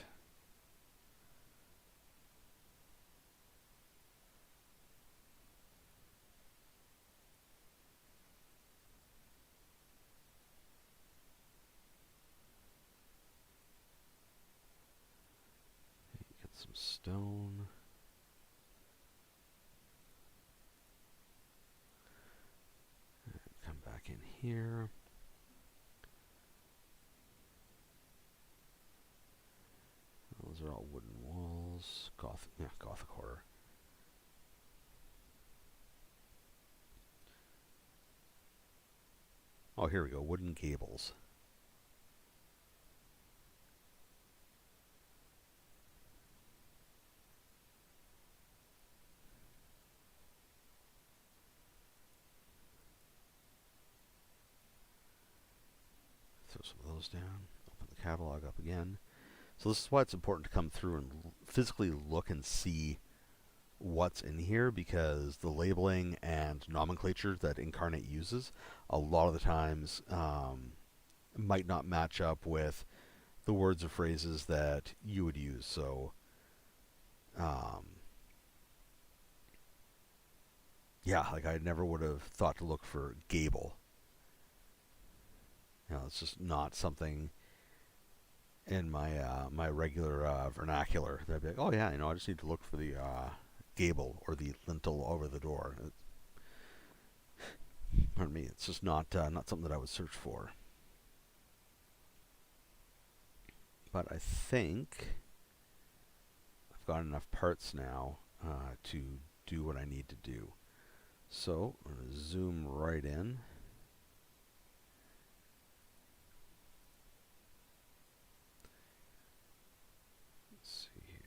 Get some stone. And come back in here. Those are all wooden walls. Gothic horror. Oh, here we go. Wooden gables. throw some of those down. Open the catalog up again. So this is why it's important to come through and physically look and see what's in here, because the labeling and nomenclature that Incarnate uses a lot of the times might not match up with the words or phrases that you would use. So yeah, like I never would have thought to look for Gable. It's just not something in my my regular vernacular. I'd be like, oh yeah, I just need to look for the gable or the lintel over the door. Pardon me, it's just not something that I would search for. But I think I've got enough parts now to do what I need to do. So I'm going to zoom right in. Let's see here.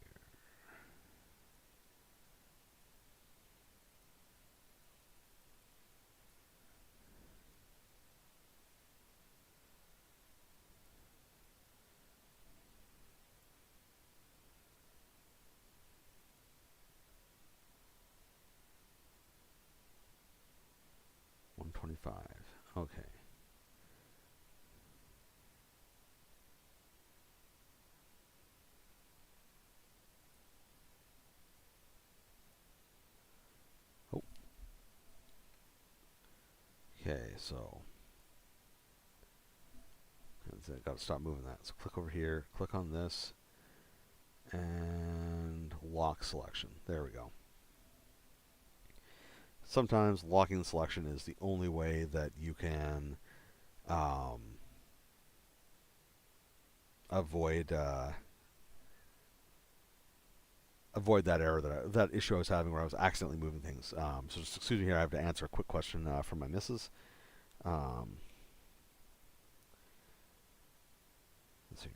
$125. Okay. Oh. Okay, so I've got to stop moving that. So click over here, click on this, and lock selection. There we go. Sometimes locking selection is the only way that you can avoid avoid that error, that issue I was having where I was accidentally moving things. So just excuse me here, I have to answer a quick question from my missus. Let's see here.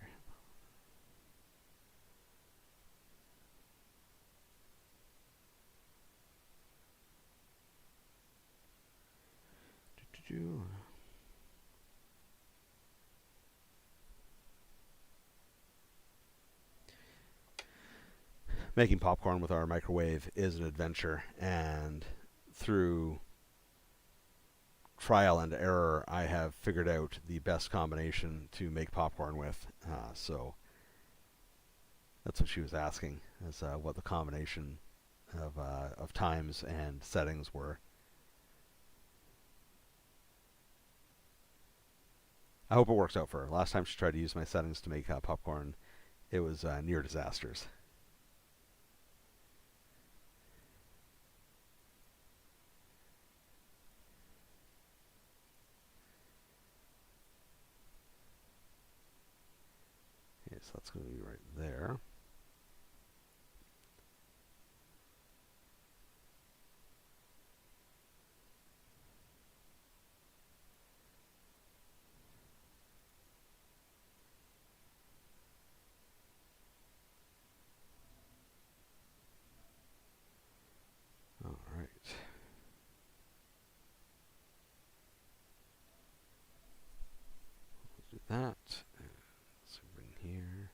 Making popcorn with our microwave is an adventure, and through trial and error, I have figured out the best combination to make popcorn with. So that's what she was asking, is what the combination of times and settings were. I hope it works out for her. Last time she tried to use my settings to make popcorn, it was near disasters. Okay, so that's going to be right there. All right. Let's do that. Let's bring here.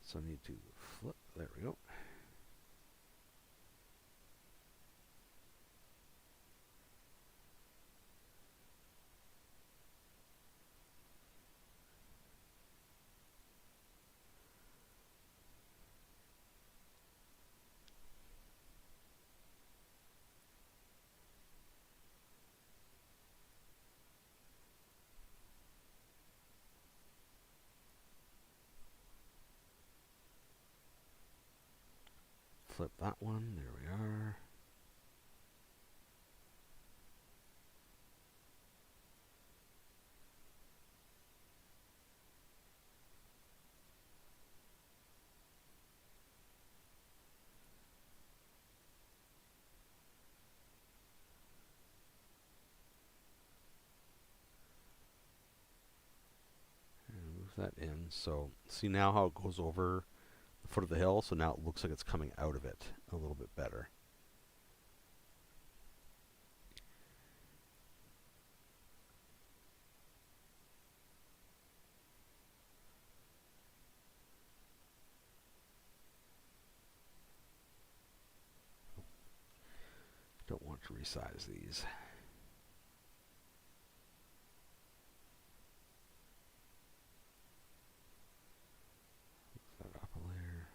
So I need to flip. There we go. Flip that one. There we are. And move that in. So see now how it goes over the foot of the hill? So now it looks like it's coming out of it a little bit better. resize these. That up a layer.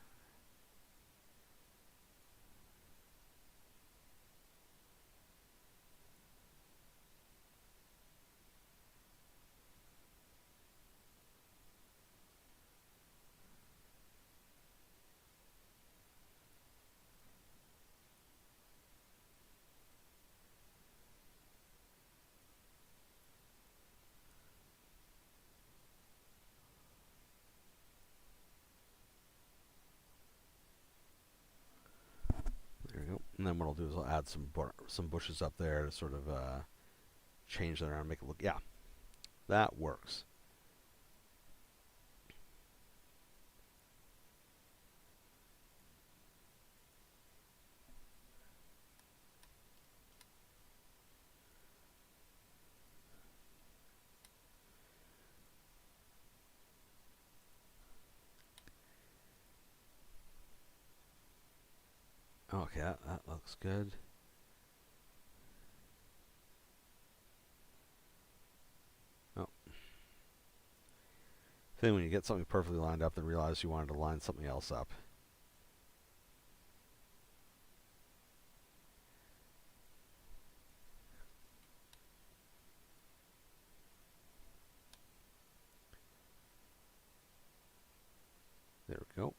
There we go. And then what I'll do is I'll add some bushes up there to sort of change that around, make it look. Yeah, that works. Okay, that looks good. Oh. Then when you get something perfectly lined up, then realize you wanted to line something else up. There we go.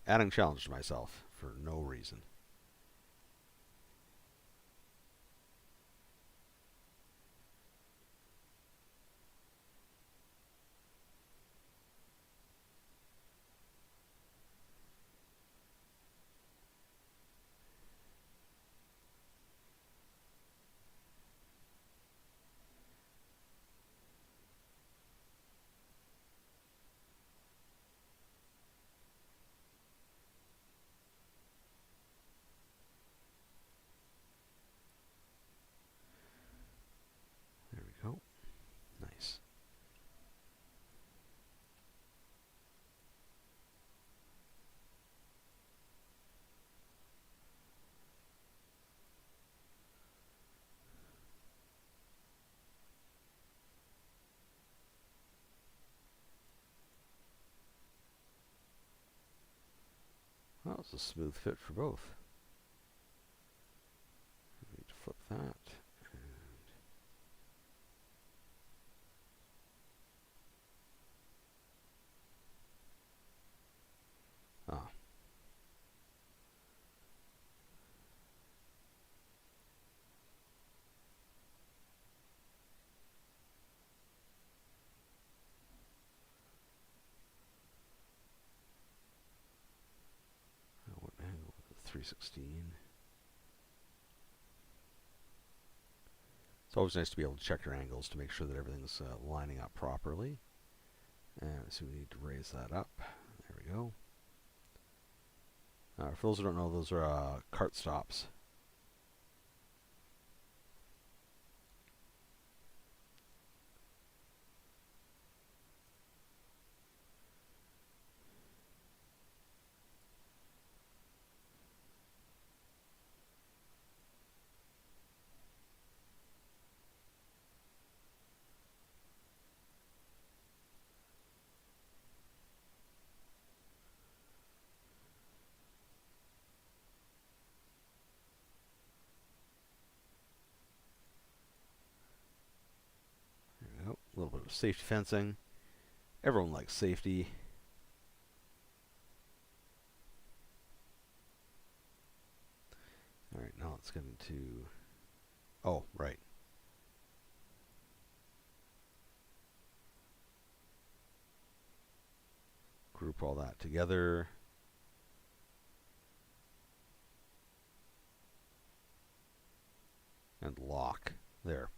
Adding challenge to myself for no reason. There we go. Nice. Well, it's a smooth fit for both. I need to flip that. Ah. What angle was it? 316. It's always nice to be able to check your angles to make sure that everything's lining up properly. And so we need to raise that up. There we go. For those who don't know, those are cart stops. There we go. A little bit of safety fencing. Everyone likes safety. All right, now let's get into... Oh, right. Group all that together. And lock. There.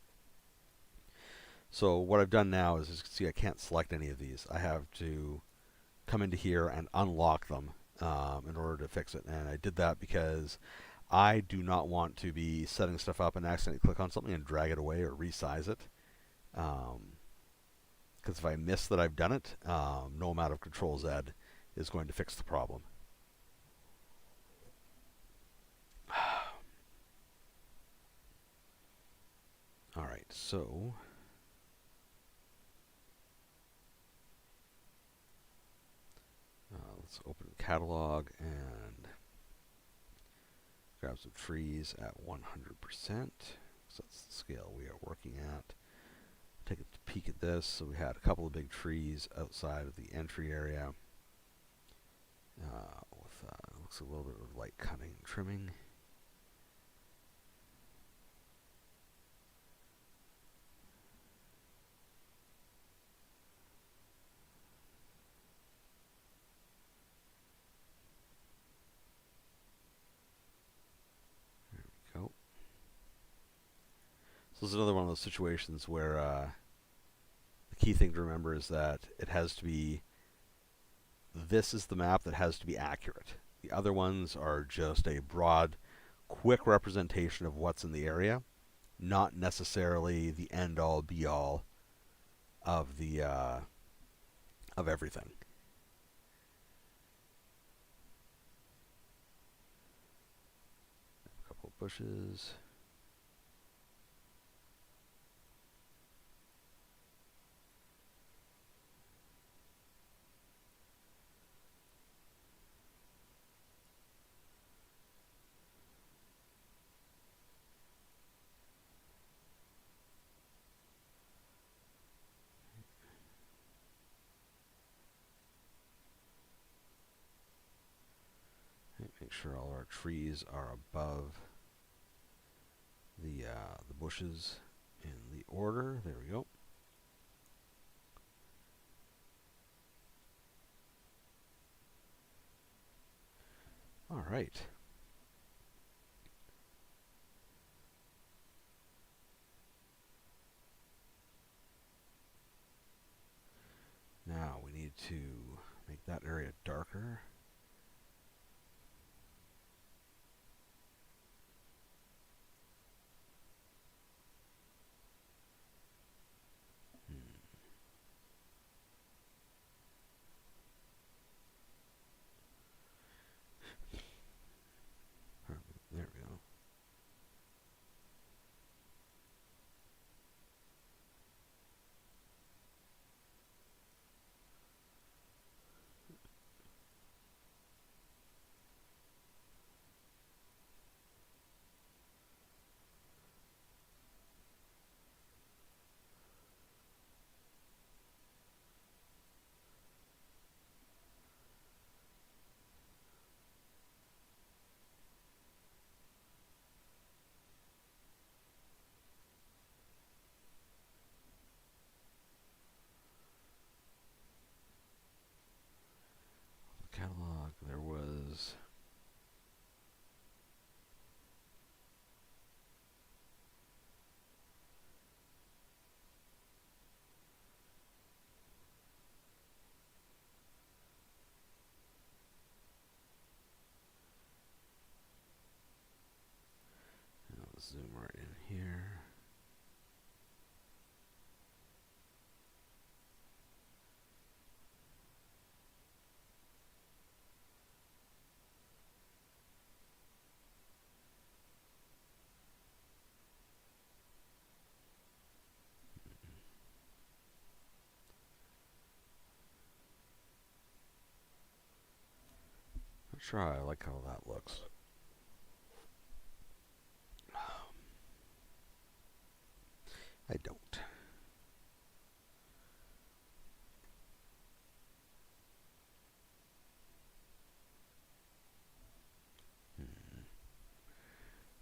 So what I've done now is, as you can see, I can't select any of these. I have to come into here and unlock them in order to fix it. And I did that because I do not want to be setting stuff up and accidentally click on something and drag it away or resize it. Because if I miss that I've done it, no amount of Control Z is going to fix the problem. so let's open the catalog and grab some trees at 100%. So that's the scale we are working at. Take a peek at this. So we had a couple of big trees outside of the entry area. With looks a little bit of light cutting and trimming. There we go. So this is another one of those situations where the key thing to remember is that it has to be, this is the map that has to be accurate. The other ones are just a broad, quick representation of what's in the area, not necessarily the end-all, be-all of the of everything. A couple of bushes. Make sure all our trees are above the bushes in the order. There we go. All right. Now we need to make that area darker. There we go. Catalog, there was zoom right in here. Not sure how I like how that looks. I don't.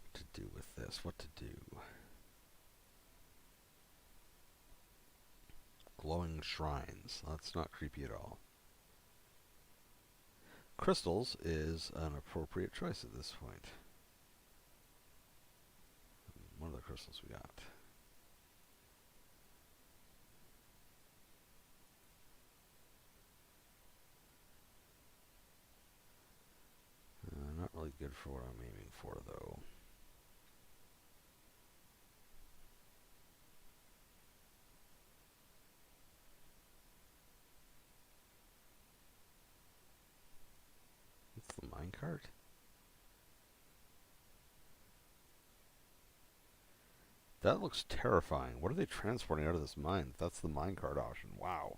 What to do with this? What to do? Glowing shrines. That's not creepy at all. Crystals is an appropriate choice at this point. What are the crystals we got? Not really good for what I'm aiming for, though. It's the minecart? That looks terrifying. What are they transporting out of this mine? That's the minecart option. Wow.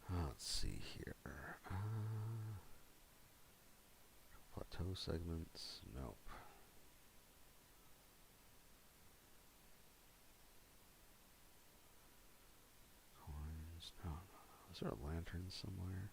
Let's see here. Plateau segments. Nope. Coins. No. Is there a lantern somewhere?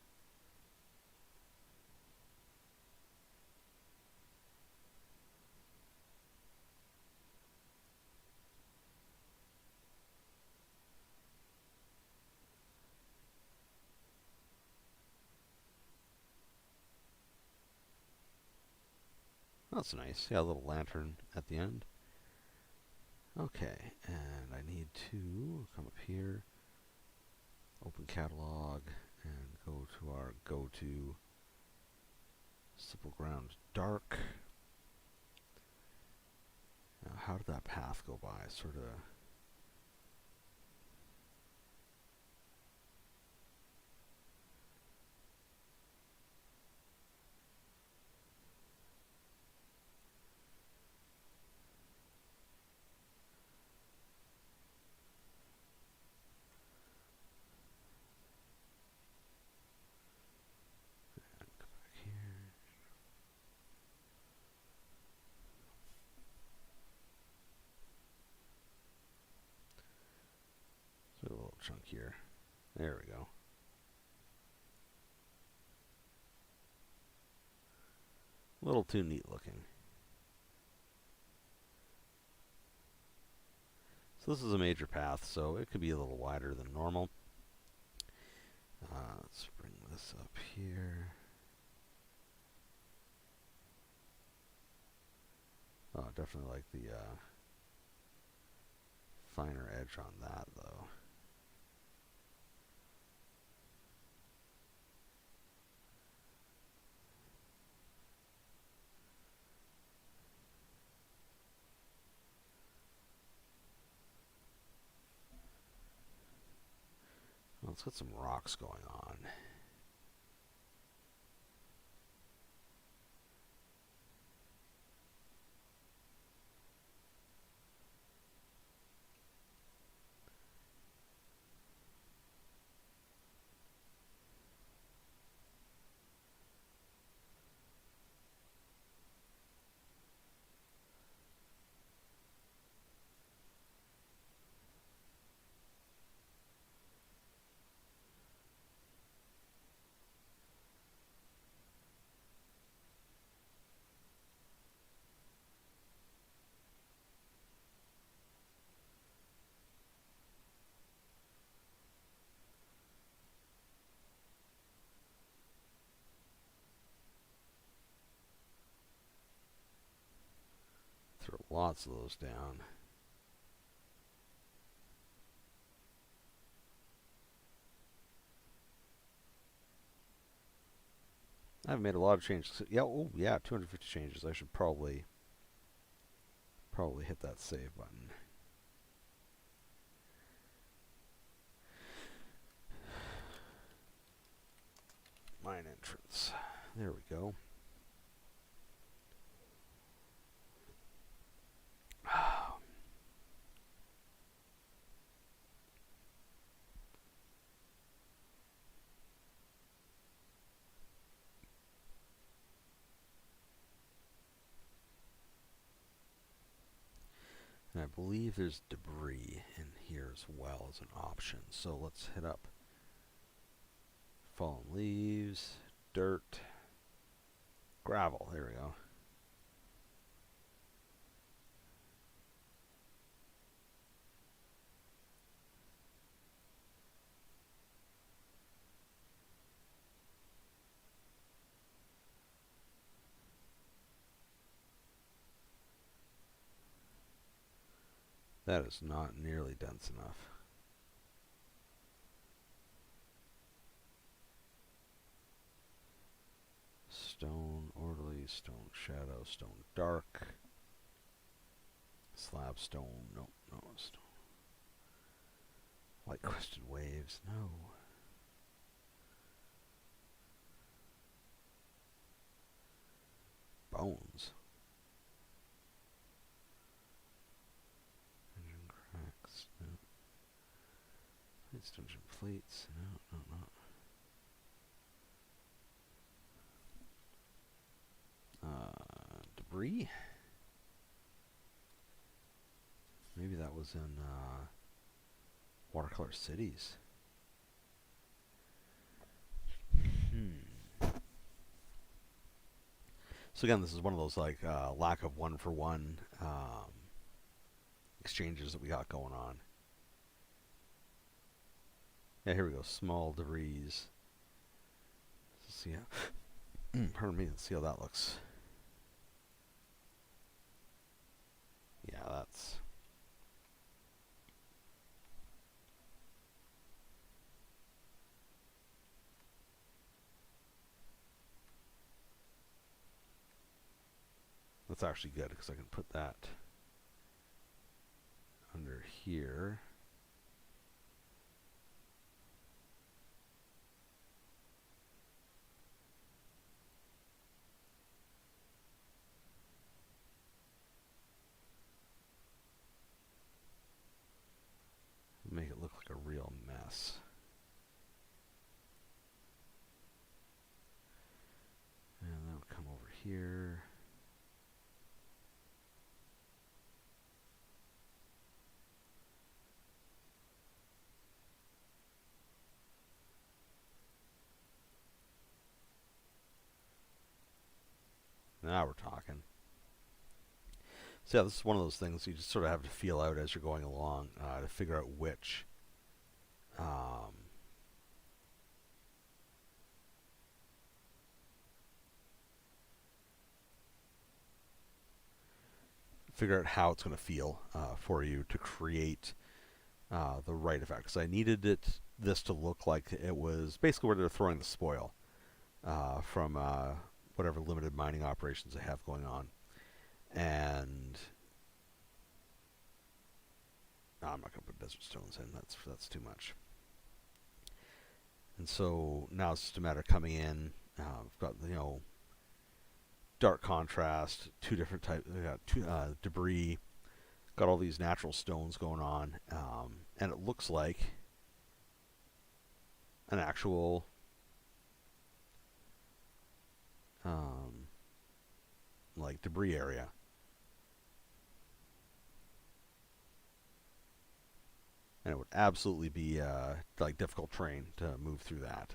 That's nice. Yeah, a little lantern at the end. Okay, and I need to come up here, open catalog, and go to our go-to simple ground dark. Now, how did that path go by? Sort of. A little chunkier. There we go. A little too neat looking. So this is a major path, so it could be a little wider than normal. Let's bring this up here. Oh, definitely like the finer edge on that, though. Well, let's get some rocks going on. Throw lots of those down. I've made a lot of changes. Yeah, oh yeah, 250 changes. I should probably hit that save button. Mine entrance. There we go. And I believe there's debris in here as well as an option. So let's hit up fallen leaves, dirt, gravel. There we go. That is not nearly dense enough. Stone orderly, stone shadow, stone dark, slab stone, no, stone. Light crested waves, no. stones. Engine cracks. No. Extension plates. No, no, no. Debris? Maybe that was in Watercolor Cities. So again, this is one of those like lack of one-for-one exchanges that we got going on. Yeah, here we go. Small debris. Let's see how. Pardon me. Let's see how that looks. Yeah, that's. That's actually good because I can put that under here. Make it look like a real mess. And then we'll come over here. Now we're talking. So yeah, this is one of those things you just sort of have to feel out as you're going along to figure out which figure out how it's going to feel for you to create the right effect. Because I needed this to look like it was basically where they're throwing the spoil from whatever limited mining operations they have going on. And no, I'm not going to put desert stones in. That's too much. And so now it's just a matter of coming in. We've got dark contrast, two different types. We got two debris. Got all these natural stones going on, and it looks like an actual like debris area. And it would absolutely be like difficult terrain to move through that.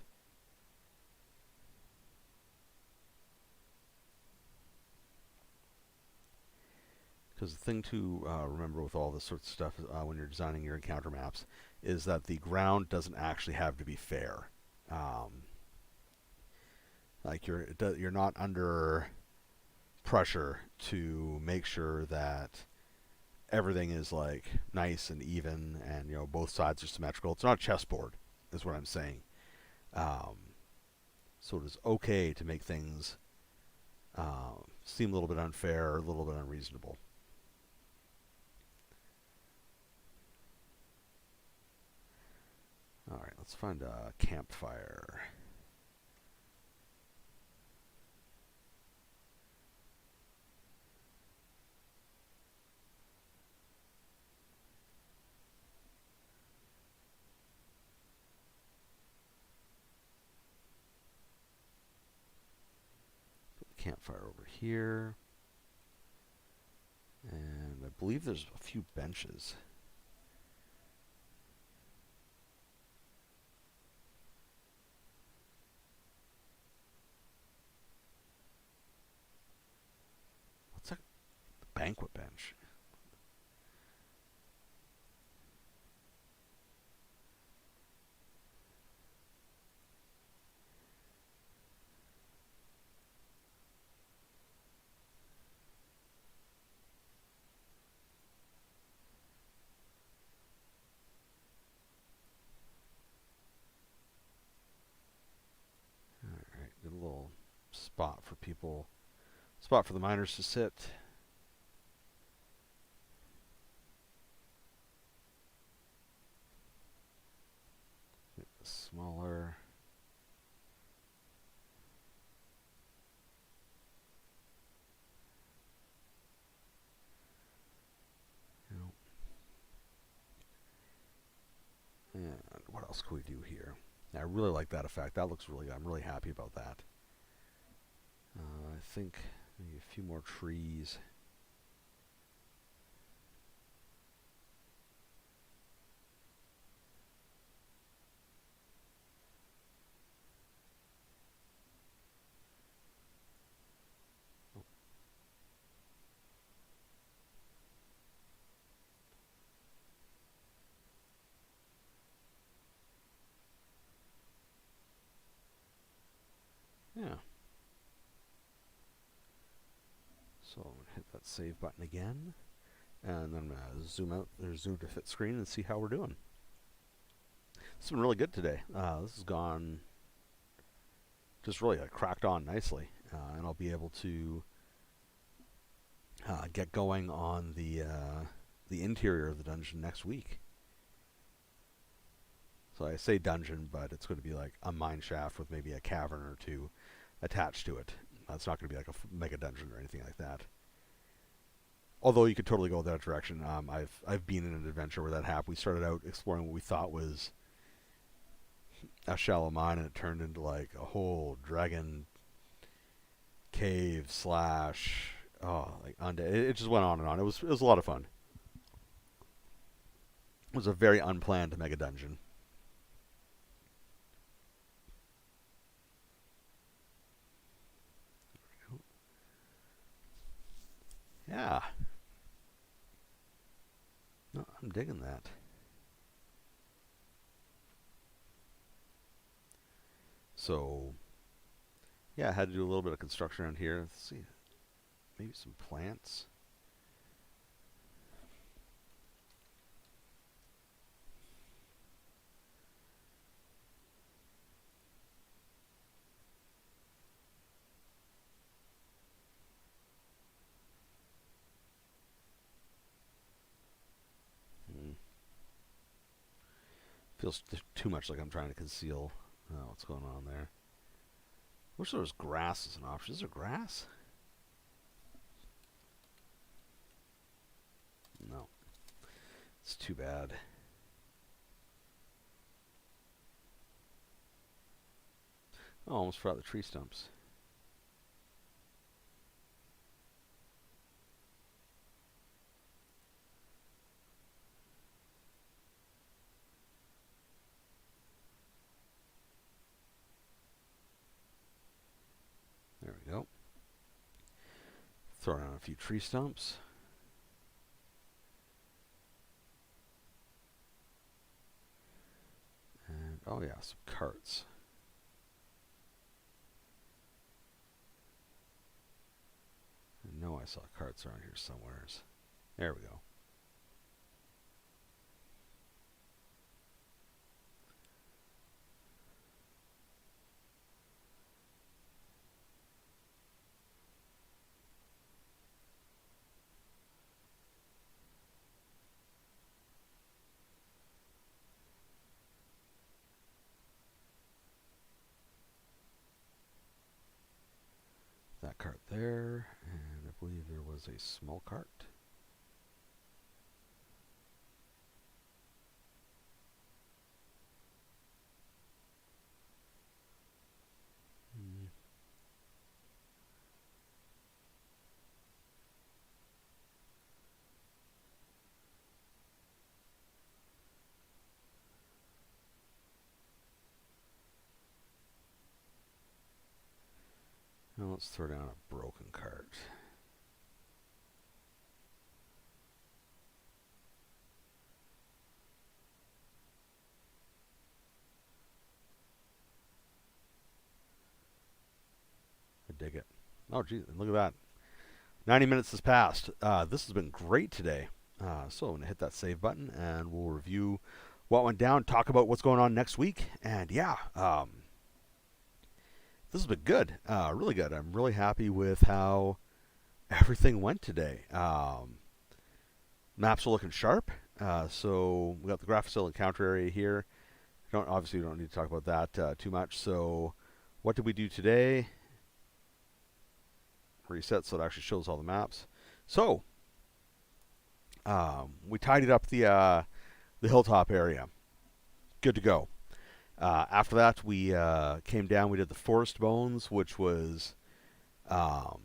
Because the thing to remember with all this sort of stuff when you're designing your encounter maps is that the ground doesn't actually have to be fair. Like you're not under pressure to make sure that everything is like nice and even, and both sides are symmetrical. It's not a chessboard, is what I'm saying. So it is okay to make things seem a little bit unfair or a little bit unreasonable. All right, let's find a campfire. Campfire over here, and I believe there's a few benches. What's that? The banquet bench. Alright, good little spot for people, spot for the miners to sit. Smaller. else can we do here? I really like that effect. That looks really good. I'm really happy about that. I think maybe a few more trees. Yeah. So I'm going to hit that save button again. And then I'm going to zoom out, or zoom to fit screen and see how we're doing. This has been really good today. This has gone just really cracked on nicely. And I'll be able to get going on the interior of the dungeon next week. So I say dungeon, but it's going to be like a mine shaft with maybe a cavern or two attached to it. It's not going to be like a mega dungeon or anything like that. Although you could totally go that direction. I've been in an adventure where that happened. We started out exploring what we thought was a shallow mine, and it turned into like a whole dragon cave slash it just went on and on. It was a lot of fun. It was a very unplanned mega dungeon. Yeah. No, I'm digging that. So, yeah, I had to do a little bit of construction around here. Let's see. Maybe some plants. Feels too much like I'm trying to conceal what's going on there. Wish there was grass as an option. Is there grass? No. It's too bad. Oh, almost forgot the tree stumps. There we go. Throw down a few tree stumps. And, oh yeah, some carts. I know I saw carts around here somewheres. There we go. That cart there, and I believe there was a small cart. Now let's throw down a broken cart. I dig it. Oh, geez, look at that. 90 minutes has passed. This has been great today. So I'm going to hit that save button, and we'll review what went down, talk about what's going on next week. And yeah, this has been good. Really good. I'm really happy with how everything went today. Maps are looking sharp. So we got the Grafis Hill encounter area here. Obviously, we don't need to talk about that too much. So what did we do today? Reset so it actually shows all the maps. So we tidied up the Hilltop area. Good to go. After that, we came down. We did the forest bones, which was um,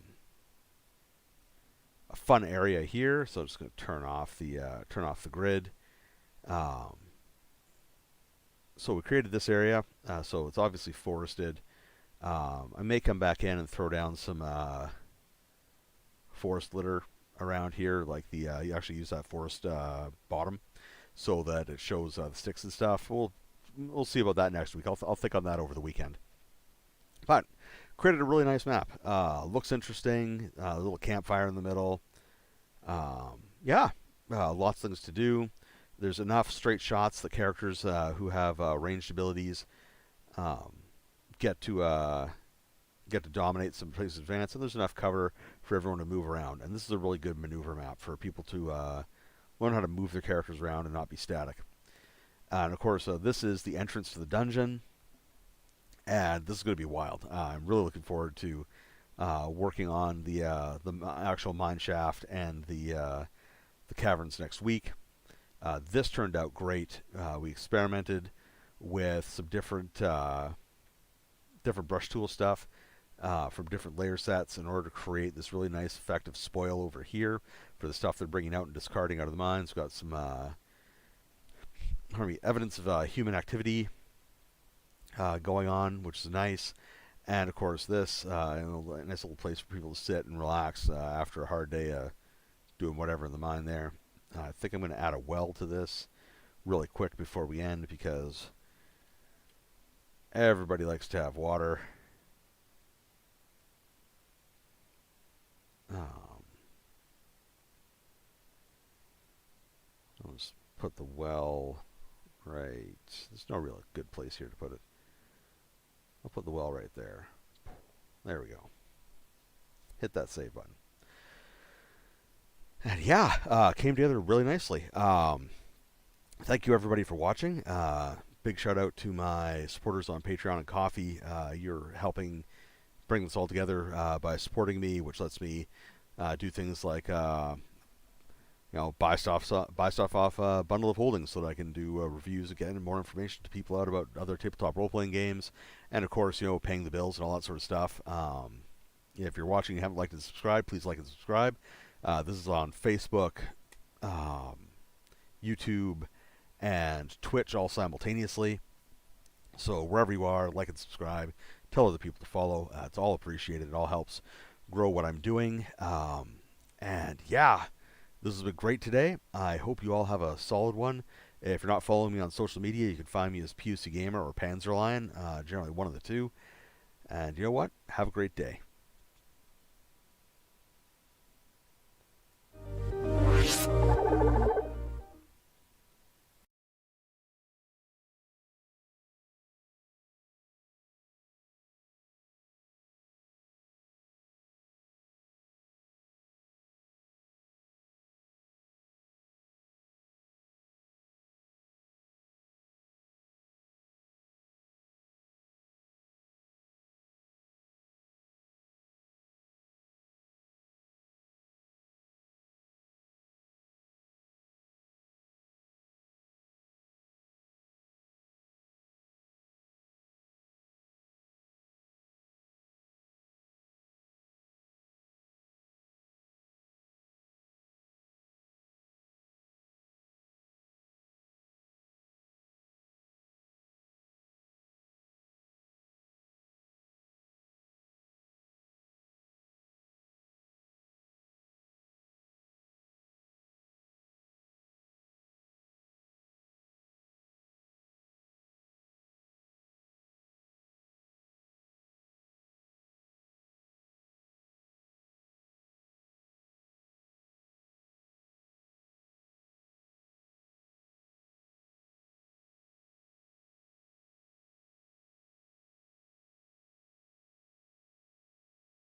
a fun area here. So I'm just going to turn off the grid. Um, so we created this area. So it's obviously forested. I may come back in and throw down some forest litter around here, like you actually use that forest bottom, so that it shows the sticks and stuff. We'll see about that next week. I'll think on that over the weekend. But created a really nice map. Looks interesting. A little campfire in the middle. Yeah, lots of things to do. There's enough straight shots that characters who have ranged abilities um, get to get to dominate some places in advance, and there's enough cover for everyone to move around. And this is a really good maneuver map for people to learn how to move their characters around and not be static. And of course, this is the entrance to the dungeon, and this is going to be wild. I'm really looking forward to working on the actual mine shaft and the caverns next week. This turned out great. We experimented with some different brush tool stuff from different layer sets in order to create this really nice effective spoil over here for the stuff they're bringing out and discarding out of the mines. We've got some evidence of human activity going on, which is nice. And of course, this a nice little place for people to sit and relax after a hard day doing whatever in the mine there. I think I'm going to add a well to this really quick before we end, because everybody likes to have water. I'll just put the well right. There's no real good place here to put it. I'll put the well right there. There we go. Hit that save button. And yeah, came together really nicely. Thank you everybody for watching. Big shout out to my supporters on Patreon and Coffee. You're helping bring this all together by supporting me, which lets me do things like buy stuff off a bundle of holdings, so that I can do reviews again and more information to people out about other tabletop role playing games, and of course paying the bills and all that sort of stuff. If you're watching and haven't liked and subscribed, please like and subscribe. This is on Facebook, YouTube, and Twitch all simultaneously. So wherever you are, like and subscribe. Tell other people to follow. It's all appreciated. It all helps grow what I'm doing. And yeah, this has been great today. I hope you all have a solid one. If you're not following me on social media, you can find me as PUC Gamer or Panzerlion, generally one of the two. And you know what? Have a great day.